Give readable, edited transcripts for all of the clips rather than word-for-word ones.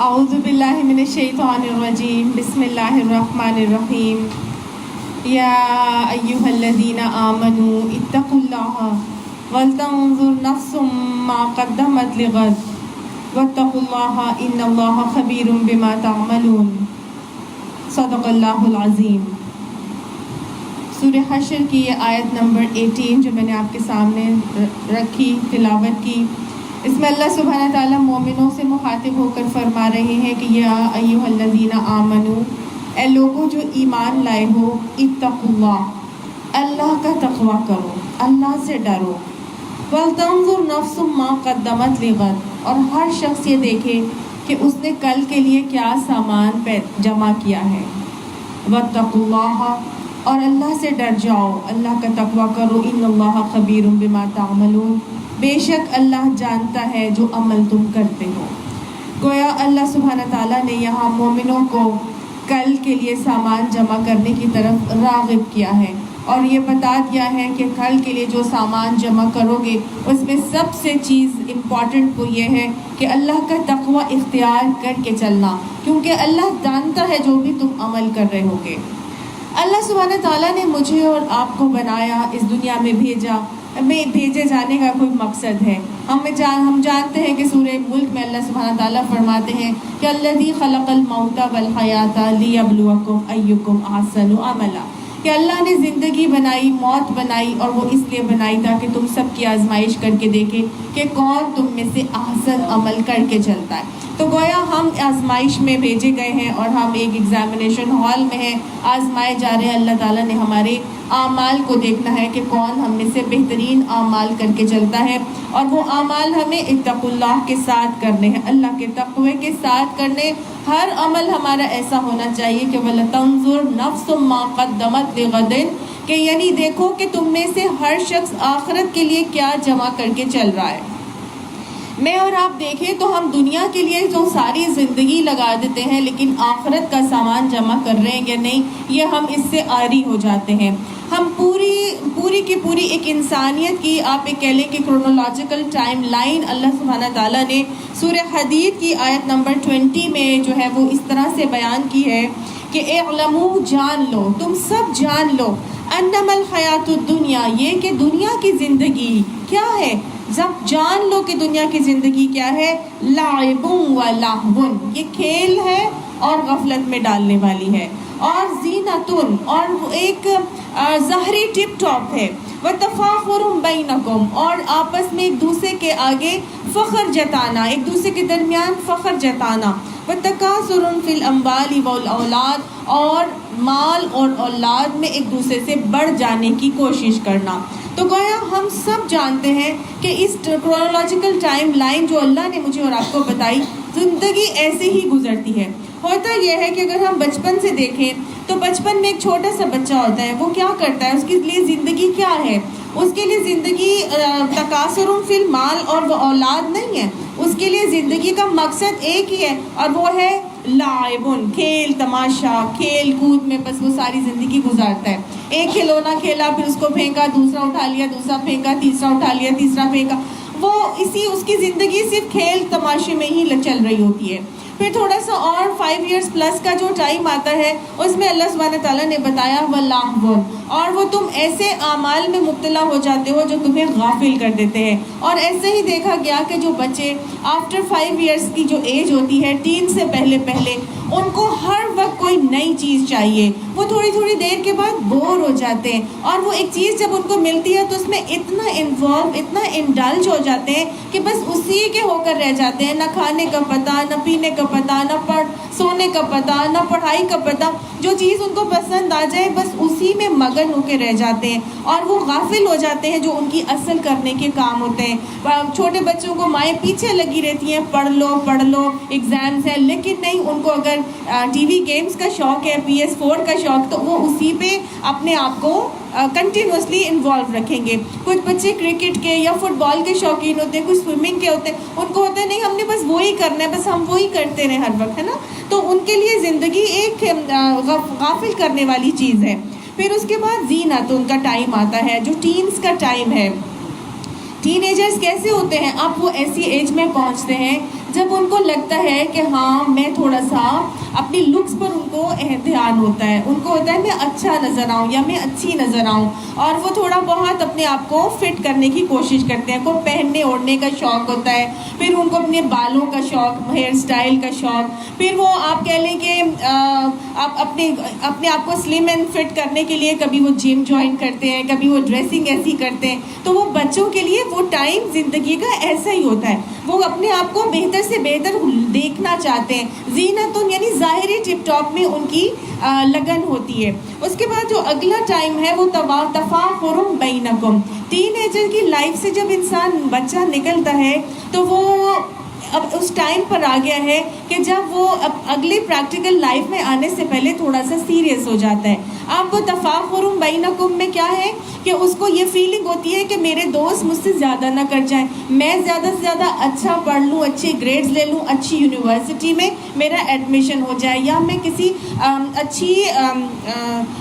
اعوذ باللہ من الشیطان الرجیم بسم اللہ الرحمن الرحیم یا ایہا الذین آمنوا اتقوا اللہ ولتنظر نفس ما قدمت لغد واتقوا اللہ ان اللہ خبیر بما تعملون۔ صدق اللہ العظیم۔ سورہ حشر کی یہ آیت نمبر 18 جو میں نے آپ کے سامنے رکھی، تلاوت کی، اس میں اللہ سبحانہ تعالیٰ مومنوں سے مخاطب ہو کر فرما رہے ہیں کہ یا ایھا الذین آمنو، اے لوگوں جو ایمان لائے ہو، اتقوا اللہ، اللہ کا تقوی کرو، اللہ سے ڈرو، ولتنظر نفس ما قدمت لغد، اور ہر شخص یہ دیکھے کہ اس نے کل کے لیے کیا سامان جمع کیا ہے، واتقوا اللہ، اور اللہ سے ڈر جاؤ، اللہ کا تقوی کرو، ان اللہ خبیر بما تعملون، بے شک اللہ جانتا ہے جو عمل تم کرتے ہو۔ گویا اللہ سبحانہ تعالیٰ نے یہاں مومنوں کو کل کے لیے سامان جمع کرنے کی طرف راغب کیا ہے، اور یہ بتا دیا ہے کہ کل کے لیے جو سامان جمع کرو گے اس میں سب سے چیز امپورٹنٹ وہ یہ ہے کہ اللہ کا تقوی اختیار کر کے چلنا، کیونکہ اللہ جانتا ہے جو بھی تم عمل کر رہے ہوگے۔ اللہ سبحانہ تعالیٰ نے مجھے اور آپ کو بنایا، اس دنیا میں بھیجا، ہمیں بھیجے جانے کا کوئی مقصد ہے۔ ہم جانتے ہیں کہ سورہ ملک میں اللہ سبحانہ تعالیٰ فرماتے ہیں کہ الذی خلق الموت والحیات لیبلوکم ایکم احسن عملا، کہ اللہ نے زندگی بنائی، موت بنائی، اور وہ اس لیے بنائی تاکہ تم سب کی آزمائش کر کے دیکھے کہ کون تم میں سے احسن عمل کر کے چلتا ہے۔ تو گویا ہم آزمائش میں بھیجے گئے ہیں اور ہم ایک ایگزامینیشن ہال میں ہیں، آزمائے جا رہے ہیں۔ اللہ تعالیٰ نے ہمارے اعمال کو دیکھنا ہے کہ کون ہم میں سے بہترین اعمال کر کے چلتا ہے، اور وہ اعمال ہمیں اتقوا اللہ کے ساتھ کرنے ہیں، اللہ کے تقوی کے ساتھ کرنے۔ ہر عمل ہمارا ایسا ہونا چاہیے کہ وَلَتَنظُرْ نَفْسٌ مَا قَدَّمَتْ لِغَدٍ، کہ یعنی دیکھو کہ تم میں سے ہر شخص آخرت کے لیے کیا جمع کر کے چل رہا ہے۔ میں اور آپ دیکھیں تو ہم دنیا کے لیے جو ساری زندگی لگا دیتے ہیں، لیکن آخرت کا سامان جمع کر رہے ہیں یا نہیں، یہ ہم اس سے عاری ہو جاتے ہیں۔ ہم پوری کی پوری ایک انسانیت کی، آپ ایک کہہ لیں کہ کرونولوجیکل ٹائم لائن اللہ سبحانہ تعالیٰ نے سورہ حدید کی آیت نمبر 20 میں جو ہے وہ اس طرح سے بیان کی ہے کہ اعلموا، جان لو، تم سب جان لو، انما الحیات الدنیا، یہ کہ دنیا کی زندگی کیا ہے، جب جان لو کہ دنیا کی زندگی کیا ہے، لعب و لہو، یہ کھیل ہے اور غفلت میں ڈالنے والی ہے، اور زینتن، اور ایک ظاہری ٹپ ٹاپ ہے، وتفاخر بینکم، اور آپس میں ایک دوسرے کے آگے فخر جتانا، ایک دوسرے کے درمیان فخر جتانا، وتکاثر فی الاموال والاولاد، اور مال اور اولاد میں ایک دوسرے سے بڑھ جانے کی کوشش کرنا۔ تو گویا ہم سب جانتے ہیں کہ اس کرونولوجیکل ٹائم لائن جو اللہ نے مجھے اور آپ کو بتائی، زندگی ایسے ہی گزرتی ہے۔ ہوتا یہ ہے کہ اگر ہم بچپن سے دیکھیں تو بچپن میں ایک چھوٹا سا بچہ ہوتا ہے، وہ کیا کرتا ہے، اس کے لیے زندگی کیا ہے، اس کے لیے زندگی تکاثر فی المال اور وہ اولاد نہیں ہے، اس کے لیے زندگی کا مقصد ایک ہی ہے، اور وہ ہے لعبن، کھیل تماشا، کھیل کود میں بس وہ ساری زندگی گزارتا ہے۔ ایک کھلونا کھیلا، پھر اس کو پھینکا، دوسرا اٹھا لیا، دوسرا پھینکا، تیسرا اٹھا لیا، تیسرا پھینکا، وہ اس کی زندگی صرف کھیل تماشے میں ہی چل رہی ہوتی ہے۔ پھر تھوڑا سا اور 5 ایئرس پلس کا جو ٹائم آتا ہے، اس میں اللہ سبحانہ تعالیٰ نے بتایا وَلَہْوٌ، اور وہ تم ایسے اعمال میں مبتلا ہو جاتے ہو جو تمہیں غافل کر دیتے ہیں۔ اور ایسے ہی دیکھا گیا کہ جو بچے آفٹر 5 ایئرس کی جو ایج ہوتی ہے، ٹین سے پہلے ان کو ہر وقت کوئی نئی چیز چاہیے، وہ تھوڑی دیر کے بعد بور ہو جاتے ہیں، اور وہ ایک چیز جب ان کو ملتی ہے تو اس میں اتنا انوالو، اتنا انڈلج ہو جاتے ہیں کہ بس اسی کے ہو کر رہ جاتے ہیں، نہ کھانے کا پتہ، نہ پینے کا پتہ، نہ سونے کا پتہ، نہ پڑھائی کا پتہ، جو چیز ان کو پسند آ جائے بس اسی میں مگن ہو کے رہ جاتے ہیں، اور وہ غافل ہو جاتے ہیں جو ان کی اصل کرنے کے کام ہوتے ہیں۔ چھوٹے بچوں کو مائیں پیچھے لگی رہتی ہیں، پڑھ لو، ایگزامز ہیں، لیکن نہیں، ان کو اگر ٹی وی گیمز کا شوق ہے، PS4 کا شوق، تو وہ اسی پہ اپنے آپ کو کنٹینیوسلی انوالو رکھیں گے۔ کچھ بچے کرکٹ کے یا فٹ بال کے شوقین ہوتے ہیں، کچھ سوئمنگ کے ہوتے ہیں، ان کو ہوتا ہے نہیں، ہم نے بس وہی کرنا ہے، بس ہم وہی کرتے رہیں ہر وقت، ہے نا۔ تو ان کے لیے زندگی ایک غافل کرنے والی چیز ہے۔ پھر اس کے بعد زینت، ان کا ٹائم آتا ہے جو ٹینز کا ٹائم ہے۔ ٹین ایجرز کیسے ہوتے ہیں؟ اب وہ ایسی ایج میں پہنچتے ہیں جب ان کو لگتا ہے کہ ہاں میں تھوڑا سا اپنی لکس پر ان کو دھیان ہوتا ہے، ان کو ہوتا ہے میں اچھا نظر آؤں یا میں اچھی نظر آؤں، اور وہ تھوڑا بہت اپنے آپ کو فٹ کرنے کی کوشش کرتے ہیں، کو پہننے اوڑھنے کا شوق ہوتا ہے، پھر ان کو اپنے بالوں کا شوق، ہیئر اسٹائل کا شوق، پھر وہ آپ کہہ لیں کہ آپ اپنے آپ کو سلم اینڈ فٹ کرنے کے لیے کبھی وہ جم جوائن کرتے ہیں، کبھی وہ ڈریسنگ ایسی کرتے ہیں. تو وہ بچوں کے لیے وہ ٹائم زندگی کا ایسا ہی ہوتا ہے، وہ اپنے آپ کو بہتر سے بہتر دیکھنا چاہتے ہیں، زینتن یعنی ظاہری ٹپ ٹاپ میں ان کی لگن ہوتی ہے. اس کے بعد جو اگلا ٹائم ہے وہ تفاخر بینکم. ٹین ایجر کی لائف سے جب انسان بچہ نکلتا ہے تو وہ اب اس ٹائم پر آ گیا ہے کہ جب وہ اب اگلے پریکٹیکل لائف میں آنے سے پہلے تھوڑا سا سیریس ہو جاتا ہے. آپ کو تفاخر بینکم میں کیا ہے کہ اس کو یہ فیلنگ ہوتی ہے کہ میرے دوست مجھ سے زیادہ نہ کر جائیں، میں زیادہ سے زیادہ اچھا پڑھ لوں، اچھے گریڈز لے لوں، اچھی یونیورسٹی میں میرا ایڈمیشن ہو جائے، یا میں کسی اچھی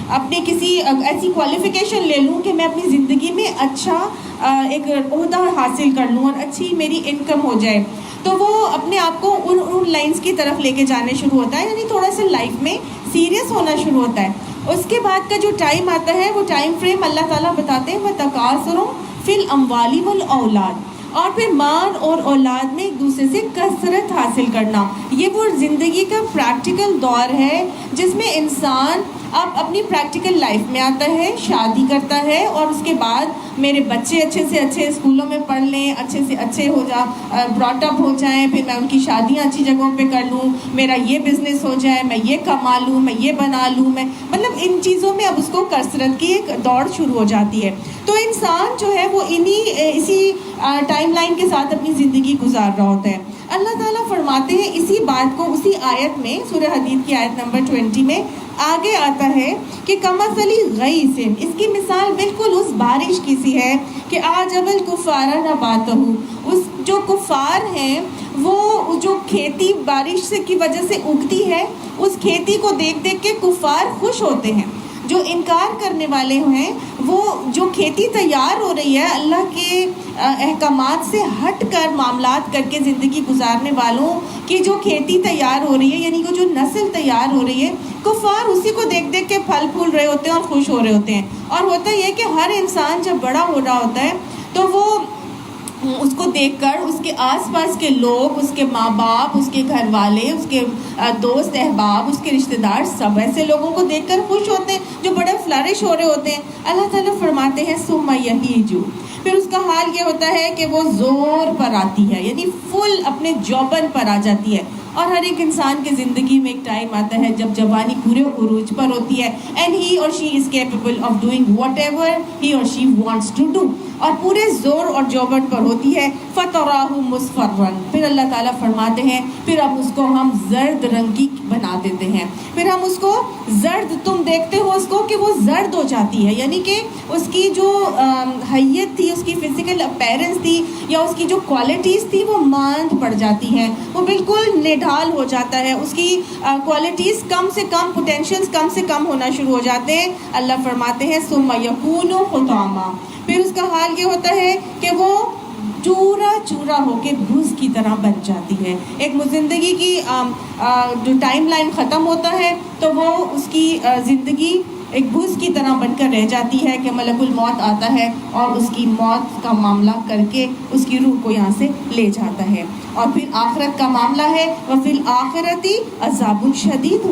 اپنی کسی ایسی کوالیفیکیشن لے لوں کہ میں اپنی زندگی میں اچھا ایک عہدہ حاصل کر لوں اور اچھی میری انکم ہو جائے. تو وہ اپنے آپ کو ان لائنز کی طرف لے کے جانے شروع ہوتا ہے، یعنی تھوڑا سا لائف میں سیریس ہونا شروع ہوتا ہے. اس کے بعد کا جو ٹائم آتا ہے وہ ٹائم فریم اللہ تعالیٰ بتاتے ہیں وَتَكَاثُرٌ فِي الْأَمْوَالِ وَالْأَوْلَادِ، اور پھر مال اور اولاد میں ایک دوسرے سے کثرت حاصل کرنا. یہ وہ زندگی کا پریکٹیکل دور ہے جس میں انسان اب اپنی پریکٹیکل لائف میں آتا ہے، شادی کرتا ہے، اور اس کے بعد میرے بچے اچھے سے اچھے اسکولوں میں پڑھ لیں، اچھے سے اچھے براٹ اپ ہو جائیں، پھر میں ان کی شادیاں اچھی جگہوں پہ کر لوں، میرا یہ بزنس ہو جائے، میں یہ کما لوں، میں یہ بنا لوں، میں مطلب ان چیزوں میں اب اس کو کثرت کی ایک دوڑ شروع ہو جاتی ہے. تو انسان جو ہے وہ اسی ٹائم لائن کے ساتھ اپنی زندگی گزار رہا ہوتا ہے. اللہ تعالیٰ فرماتے ہیں اسی بات کو اسی آیت میں، سورہ حدید کی آیت نمبر 20 میں آگے آتا ہے کہ کمثل غیث، اس کی مثال بالکل اس بارش کی سی ہے کہ اعجب الکفار نباتہ، اس جو کفار ہیں وہ جو کھیتی بارش سے کی وجہ سے اگتی ہے، اس کھیتی کو دیکھ دیکھ کے کفار خوش ہوتے ہیں. جو انکار کرنے والے ہیں، وہ جو کھیتی تیار ہو رہی ہے اللہ کے احکامات سے ہٹ کر معاملات کر کے زندگی گزارنے والوں کی جو کھیتی تیار ہو رہی ہے، یعنی وہ جو نسل تیار ہو رہی ہے، کفار اسی کو دیکھ دیکھ کے پھل پھول رہے ہوتے ہیں اور خوش ہو رہے ہوتے ہیں. اور ہوتا یہ کہ ہر انسان جب بڑا ہو رہا ہوتا ہے تو وہ اس کو دیکھ کر اس کے آس پاس کے لوگ، اس کے ماں باپ، اس کے گھر والے، اس کے دوست احباب، اس کے رشتہ دار، سب ایسے لوگوں کو دیکھ کر خوش ہوتے ہیں جو بڑے فلرش ہو رہے ہوتے ہیں. اللہ تعالیٰ فرماتے ہیں ثم یہیج، پھر اس کا حال یہ ہوتا ہے کہ وہ زور پر آتی ہے، یعنی فل اپنے جوبن پر آ جاتی ہے. اور ہر ایک انسان کی زندگی میں ایک ٹائم آتا ہے جب جوانی پورے عروج پر ہوتی ہے، and he or she is capable of doing whatever he or she wants to do, اور پورے زور اور جوبن پر ہوتی ہے. فَتَرَاهُ مُصْفَرًّا، پھر اللہ تعالیٰ فرماتے ہیں پھر اب اس کو ہم زرد رنگی بنا دیتے ہیں، پھر ہم اس کو زرد، تم دیکھتے ہو اس کو کہ وہ زرد ہو جاتی ہے، یعنی کہ اس کی جو حیت تھی، اس کی فزیکل اپیرنس تھی، یا اس کی جو کوالٹیز تھی وہ ماند پڑ جاتی ہیں، وہ بالکل نڈھال ہو جاتا ہے، اس کی کوالٹیز کم سے کم، پوٹینشیلز کم سے کم ہونا شروع ہو جاتے ہیں. اللہ فرماتے ہیں ثم یکون حطاما، پھر اس کا حال یہ ہوتا ہے کہ وہ چورا چورا ہو کے بھوس کی طرح بن جاتی ہے. ایک زندگی کی جو ٹائم لائن ختم ہوتا ہے تو وہ اس کی زندگی ایک بھوس کی طرح بن کر رہ جاتی ہے کہ ملک الموت آتا ہے اور اس کی موت کا معاملہ کر کے اس کی روح کو یہاں سے لے جاتا ہے. اور پھر آخرت کا معاملہ ہے وفی الآخرتی عذاب شدید.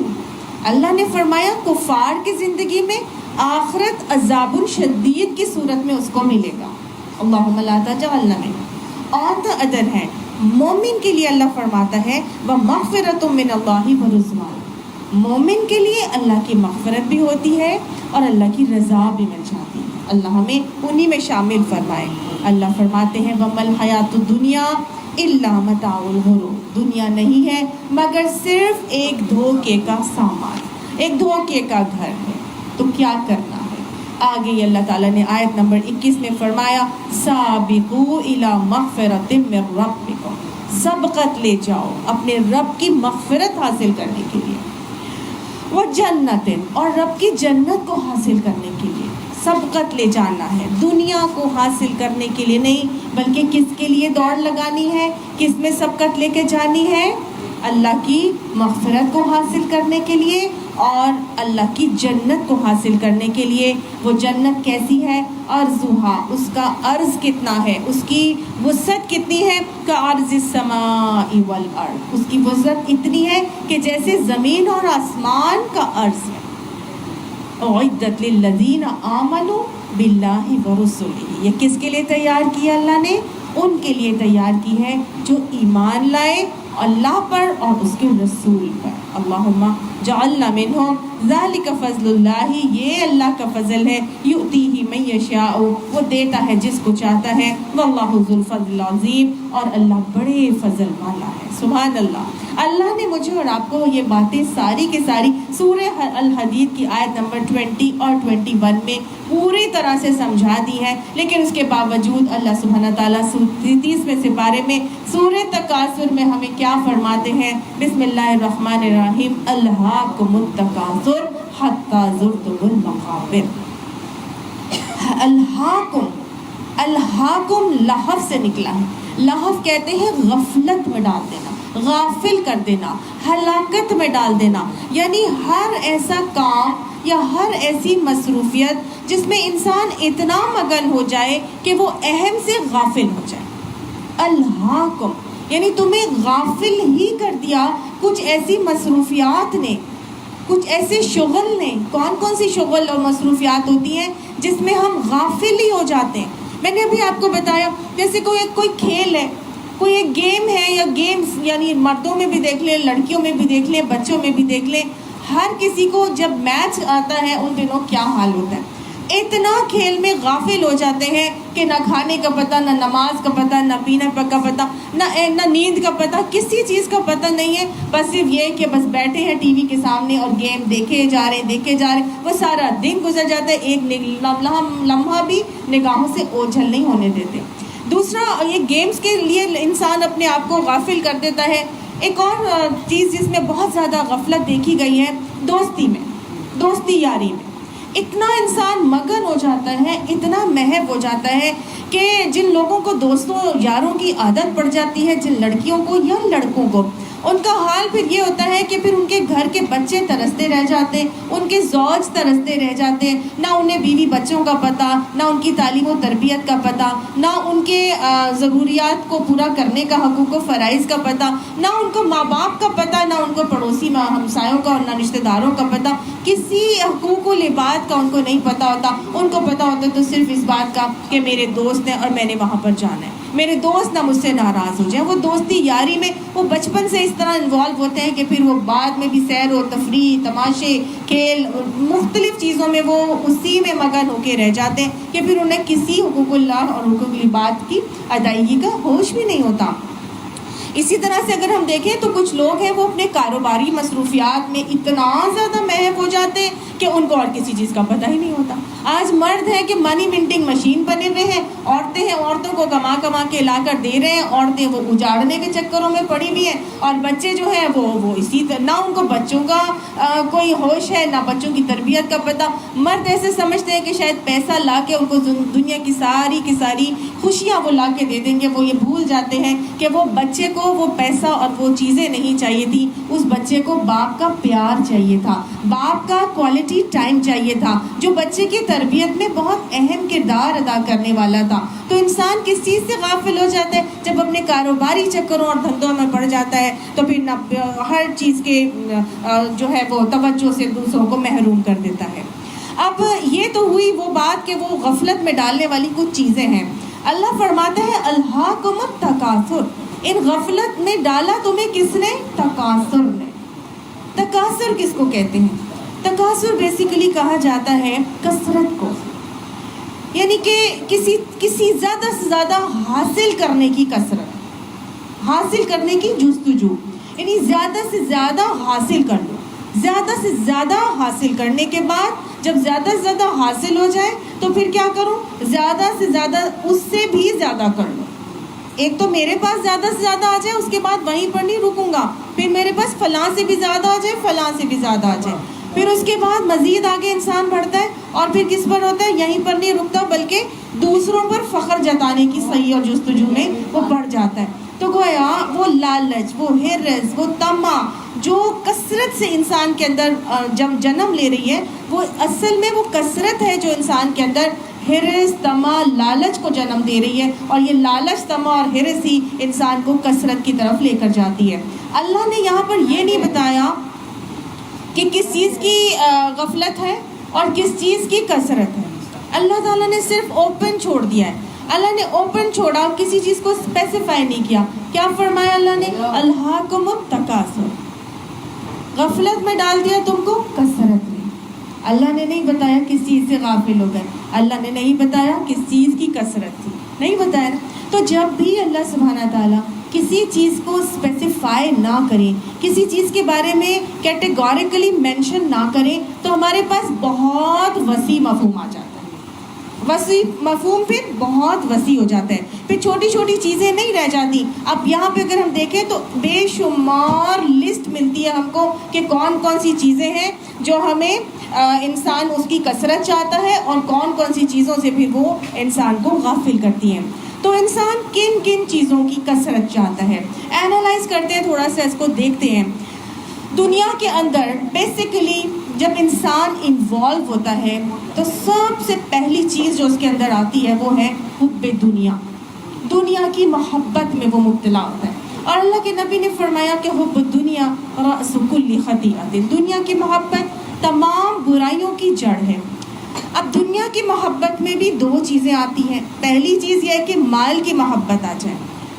اللہ نے فرمایا کفار کی زندگی میں آخرت عذاب شدید کی صورت میں اس کو ملے گا. اللہم لا تجعلنا منہم. آن دا ادر ہے مومن کے لیے اللہ فرماتا ہے وَمَغْفِرَةٌ مِّنَ اللَّهِ وَرِضْوَانٌ، مومن کے لیے اللہ کی مغفرت بھی ہوتی ہے اور اللہ کی رضا بھی مل جاتی ہے. اللہ ہمیں انہی میں شامل فرمائے. اللہ فرماتے ہیں وَمَا الْحَيَاةُ الدُّنْيَا إِلَّا مَتَاعُ الْغُرُورِ، دنیا نہیں ہے مگر صرف ایک دھوکے کا سامان، ایک دھوکے کا گھر ہے. تو کیا کرنا ہے؟ آگے اللہ تعالیٰ نے آیت نمبر 21 میں فرمایا سابقوا الی مغفرۃ من ربکم، سبقت لے جاؤ اپنے رب کی مغفرت حاصل کرنے کے لیے، وجنت، اور رب کی جنت کو حاصل کرنے کے لیے سبقت لے جانا ہے، دنیا کو حاصل کرنے کے لیے نہیں، بلکہ کس کے لیے دوڑ لگانی ہے، کس میں سبقت لے کے جانی ہے؟ اللہ کی مغفرت کو حاصل کرنے کے لیے اور اللہ کی جنت کو حاصل کرنے کے لیے۔ وہ جنت کیسی ہے؟ ارضھا، اس کا عرض کتنا ہے، اس کی وسعت کتنی ہے؟ کعرض السماء والارض، اس کی وسعت اتنی ہے کہ جیسے زمین اور آسمان کا عرض ہے۔ اعدت للذین آمنوا باللہ ورسلہ، یہ کس کے لیے تیار کی اللہ نے؟ ان کے لیے تیار کی ہے جو ایمان لائے اللہ پر اور اس کے رسول پر۔ اللہم جعلنا منہم، ذالک فضل اللہ، یہ اللہ کا فضل ہے، یؤتیہ من یشاء، وہ دیتا ہے جس کو چاہتا ہے، واللہ ذو الفضل العظیم، اور اللہ بڑے فضل والا ہے۔ سبحان اللہ۔ اللہ نے مجھے اور آپ کو یہ باتیں ساری کی ساری سورہ الحدید کی آیت نمبر 20 اور 21 میں پوری طرح سے سمجھا دی ہے، لیکن اس کے باوجود اللہ سبحانہ تعالیٰ 30ویں سپارے میں سورہ تکاثر میں ہمیں کیا فرماتے ہیں؟ بسم اللہ الرحمن الرحیم، الہاکم التکاثر حتی زرتم المقابر۔ الہاکم لحف سے نکلا ہے، لحف کہتے ہیں غفلت میں ڈال دینا، غافل کر دینا، ہلاکت میں ڈال دینا، یعنی ہر ایسا کام یا ہر ایسی مصروفیت جس میں انسان اتنا مگن ہو جائے کہ وہ اہم سے غافل ہو جائے۔ الہاکم یعنی تمہیں غافل ہی کر دیا کچھ ایسی مصروفیات نے، کچھ ایسے شغل نے۔ کون کون سی شغل اور مصروفیات ہوتی ہیں جس میں ہم غافل ہی ہو جاتے ہیں؟ میں نے ابھی آپ کو بتایا، جیسے کوئی کھیل ہے، کوئی ایک گیم ہے، یا گیمز یعنی مردوں میں بھی دیکھ لیں، لڑکیوں میں بھی دیکھ لیں، بچوں میں بھی دیکھ لیں، ہر کسی کو جب میچ آتا ہے ان دنوں کیا حال ہوتا ہے، اتنا کھیل میں غافل ہو جاتے ہیں کہ نہ کھانے کا پتہ، نہ نماز کا پتہ، نہ پینے کا پتہ، نہ نیند کا پتہ، کسی چیز کا پتہ نہیں ہے، بس صرف یہ کہ بس بیٹھے ہیں ٹی وی کے سامنے اور گیم دیکھے جا رہے، وہ سارا دن گزر جاتا ہے، ایک لمحہ بھی نگاہوں سے اوجھل نہیں ہونے دیتے۔ دوسرا، یہ گیمز کے لیے انسان اپنے آپ کو غافل کر دیتا ہے۔ ایک اور چیز جس میں بہت زیادہ غفلت دیکھی گئی ہے، دوستی یاری میں اتنا انسان مگن ہو جاتا ہے، اتنا محو ہو جاتا ہے کہ جن لوگوں کو دوستوں یاروں کی عادت پڑ جاتی ہے، جن لڑکیوں کو یا لڑکوں کو، ان کا حال پھر یہ ہوتا ہے کہ پھر ان کے گھر کے بچے ترستے رہ جاتے ہیں، ان کے زوج ترستے رہ جاتے ہیں، نہ انہیں بیوی بچوں کا پتہ، نہ ان کی تعلیم و تربیت کا پتہ، نہ ان کے ضروریات کو پورا کرنے کا حقوق و فرائض کا پتہ، نہ ان کو ماں باپ کا پتہ، نہ ان کو پڑوسی ہمسایوں کا اور نہ رشتہ داروں کا پتہ، کسی حقوق و لباد کا ان کو نہیں پتہ ہوتا۔ ان کو پتہ ہوتا تو صرف اس بات کا کہ میرے دوست ہیں اور میں نے وہاں پر جانا ہے، میرے دوست نہ مجھ سے ناراض ہو جائیں۔ وہ دوستی یاری میں وہ بچپن سے اس طرح انوالو ہوتے ہیں کہ پھر وہ بعد میں بھی سیر و تفریح، تماشے، کھیل، مختلف چیزوں میں وہ اسی میں مگن ہو کے رہ جاتے ہیں کہ پھر انہیں کسی حقوق اللہ اور حقوق العباد کی ادائیگی کا ہوش بھی نہیں ہوتا۔ اسی طرح سے اگر ہم دیکھیں تو کچھ لوگ ہیں وہ اپنے کاروباری مصروفیات میں اتنا زیادہ محو ہو جاتے ہیں کہ ان کو اور کسی چیز کا پتہ ہی نہیں ہوتا۔ آج مرد ہے کہ منی منٹنگ مشین بنے ہوئے ہیں، عورتیں ہیں عورتوں کو کما کے لا کر دے رہے ہیں، عورتیں وہ اجاڑنے کے چکروں میں پڑی ہوئی ہیں، اور بچے جو ہیں وہ اسی طرح، نہ ان کو بچوں کا کوئی ہوش ہے، نہ بچوں کی تربیت کا پتہ۔ مرد ایسے سمجھتے ہیں کہ شاید پیسہ لا کے ان کو دنیا کی ساری خوشیاں وہ لا کے دے دیں گے، وہ یہ بھول جاتے ہیں کہ وہ بچے کو وہ پیسہ اور وہ چیزیں نہیں چاہیے تھی، اس بچے کو باپ کا پیار چاہیے تھا، باپ کا کوالٹی ٹائم چاہیے تھا، جو بچے کی تربیت میں بہت اہم کردار ادا کرنے والا تھا۔ تو انسان کس چیز سے غافل ہو جاتا ہے؟ جب اپنے کاروباری چکروں اور دھندوں میں پڑ جاتا ہے تو پھر ہر چیز کے جو ہے وہ توجہ سے دوسروں کو محروم کر دیتا ہے۔ اب یہ تو ہوئی وہ بات کہ وہ غفلت میں ڈالنے والی کچھ چیزیں ہیں۔ اللہ فرماتا ہے الہاکم التکاثر، ان غفلت میں ڈالا تمہیں کس نے؟ تکاثر نے۔ تکاثر کس کو کہتے ہیں؟ تکاثر بیسیکلی کہا جاتا ہے کثرت کو، یعنی کہ کسی زیادہ سے زیادہ حاصل کرنے کی کثرت، حاصل کرنے کی جستجو، یعنی زیادہ سے زیادہ حاصل کر لو، زیادہ سے زیادہ حاصل کرنے کے بعد جب زیادہ سے زیادہ حاصل ہو جائے تو پھر کیا کروں؟ زیادہ سے زیادہ اس سے بھی زیادہ کر لو۔ ایک تو میرے پاس زیادہ سے زیادہ آ جائے، اس کے بعد وہیں پر نہیں رکوں گا، پھر میرے پاس فلاں سے بھی زیادہ آ جائے، فلاں سے بھی زیادہ آ جائے، پھر اس کے بعد مزید آگے انسان بڑھتا ہے اور پھر کس پر ہوتا ہے؟ یہیں پر نہیں رکتا بلکہ دوسروں پر فخر جتانے کی سعی اور جستجو میں وہ بڑھ جاتا ہے. تو گویا وہ لالچ، وہ ہرس، وہ طمع جو کثرت سے انسان کے اندر جب جنم لے رہی ہے، وہ اصل میں وہ کثرت ہے جو انسان کے اندر ہرس، طمع، لالچ کو جنم دے رہی ہے، اور یہ لالچ، طمع اور ہرس ہی انسان کو کثرت کی طرف لے کر جاتی ہے. اللہ نے یہاں پر یہ نہیں بتایا کہ کس چیز کی غفلت ہے اور کس چیز کی کثرت ہے. اللہ تعالیٰ نے صرف اوپن چھوڑ دیا ہے. اللہ نے اوپن چھوڑا، کسی چیز کو اسپیسیفائی نہیں کیا. کیا فرمایا اللہ نے؟ الہاکم التکاثر، غفلت میں ڈال دیا تم کو کثرت میں. اللہ نے نہیں بتایا کس چیز سے غافل ہو گئے، اللہ نے نہیں بتایا کس چیز کی کثرت تھی، نہیں بتایا. تو جب بھی اللہ سبحانہ تعالیٰ کسی چیز کو اسپیسیفائی نہ کریں، کسی چیز کے بارے میں کیٹیگوریکلی مینشن نہ کریں، تو ہمارے پاس بہت وسیع مفہوم آ جاتا ہے. وسیع مفہوم پھر بہت وسیع ہو جاتا ہے، پھر چھوٹی چھوٹی چیزیں نہیں رہ جاتی. اب یہاں پہ اگر ہم دیکھیں تو بے شمار لسٹ ملتی ہے ہم کو کہ کون کون سی چیزیں ہیں جو ہمیں انسان اس کی کثرت چاہتا ہے، اور کون کون سی چیزوں سے پھر وہ انسان کو غافل کرتی ہیں. تو انسان کن کن چیزوں کی کثرت چاہتا ہے، اینالائز کرتے ہیں، تھوڑا سا اس کو دیکھتے ہیں. دنیا کے اندر بیسیکلی جب انسان انوالو ہوتا ہے تو سب سے پہلی چیز جو اس کے اندر آتی ہے وہ ہے حب دنیا. دنیا کی محبت میں وہ مبتلا ہوتا ہے. اور اللہ کے نبی نے فرمایا کہ حب دنیا رأس کل خطیئۃ، دنیا کی محبت تمام برائیوں کی جڑ ہے. اب دنیا کی محبت میں بھی دو چیزیں آتی ہیں. پہلی چیز یہ ہے کہ مال کی محبت آ جائے،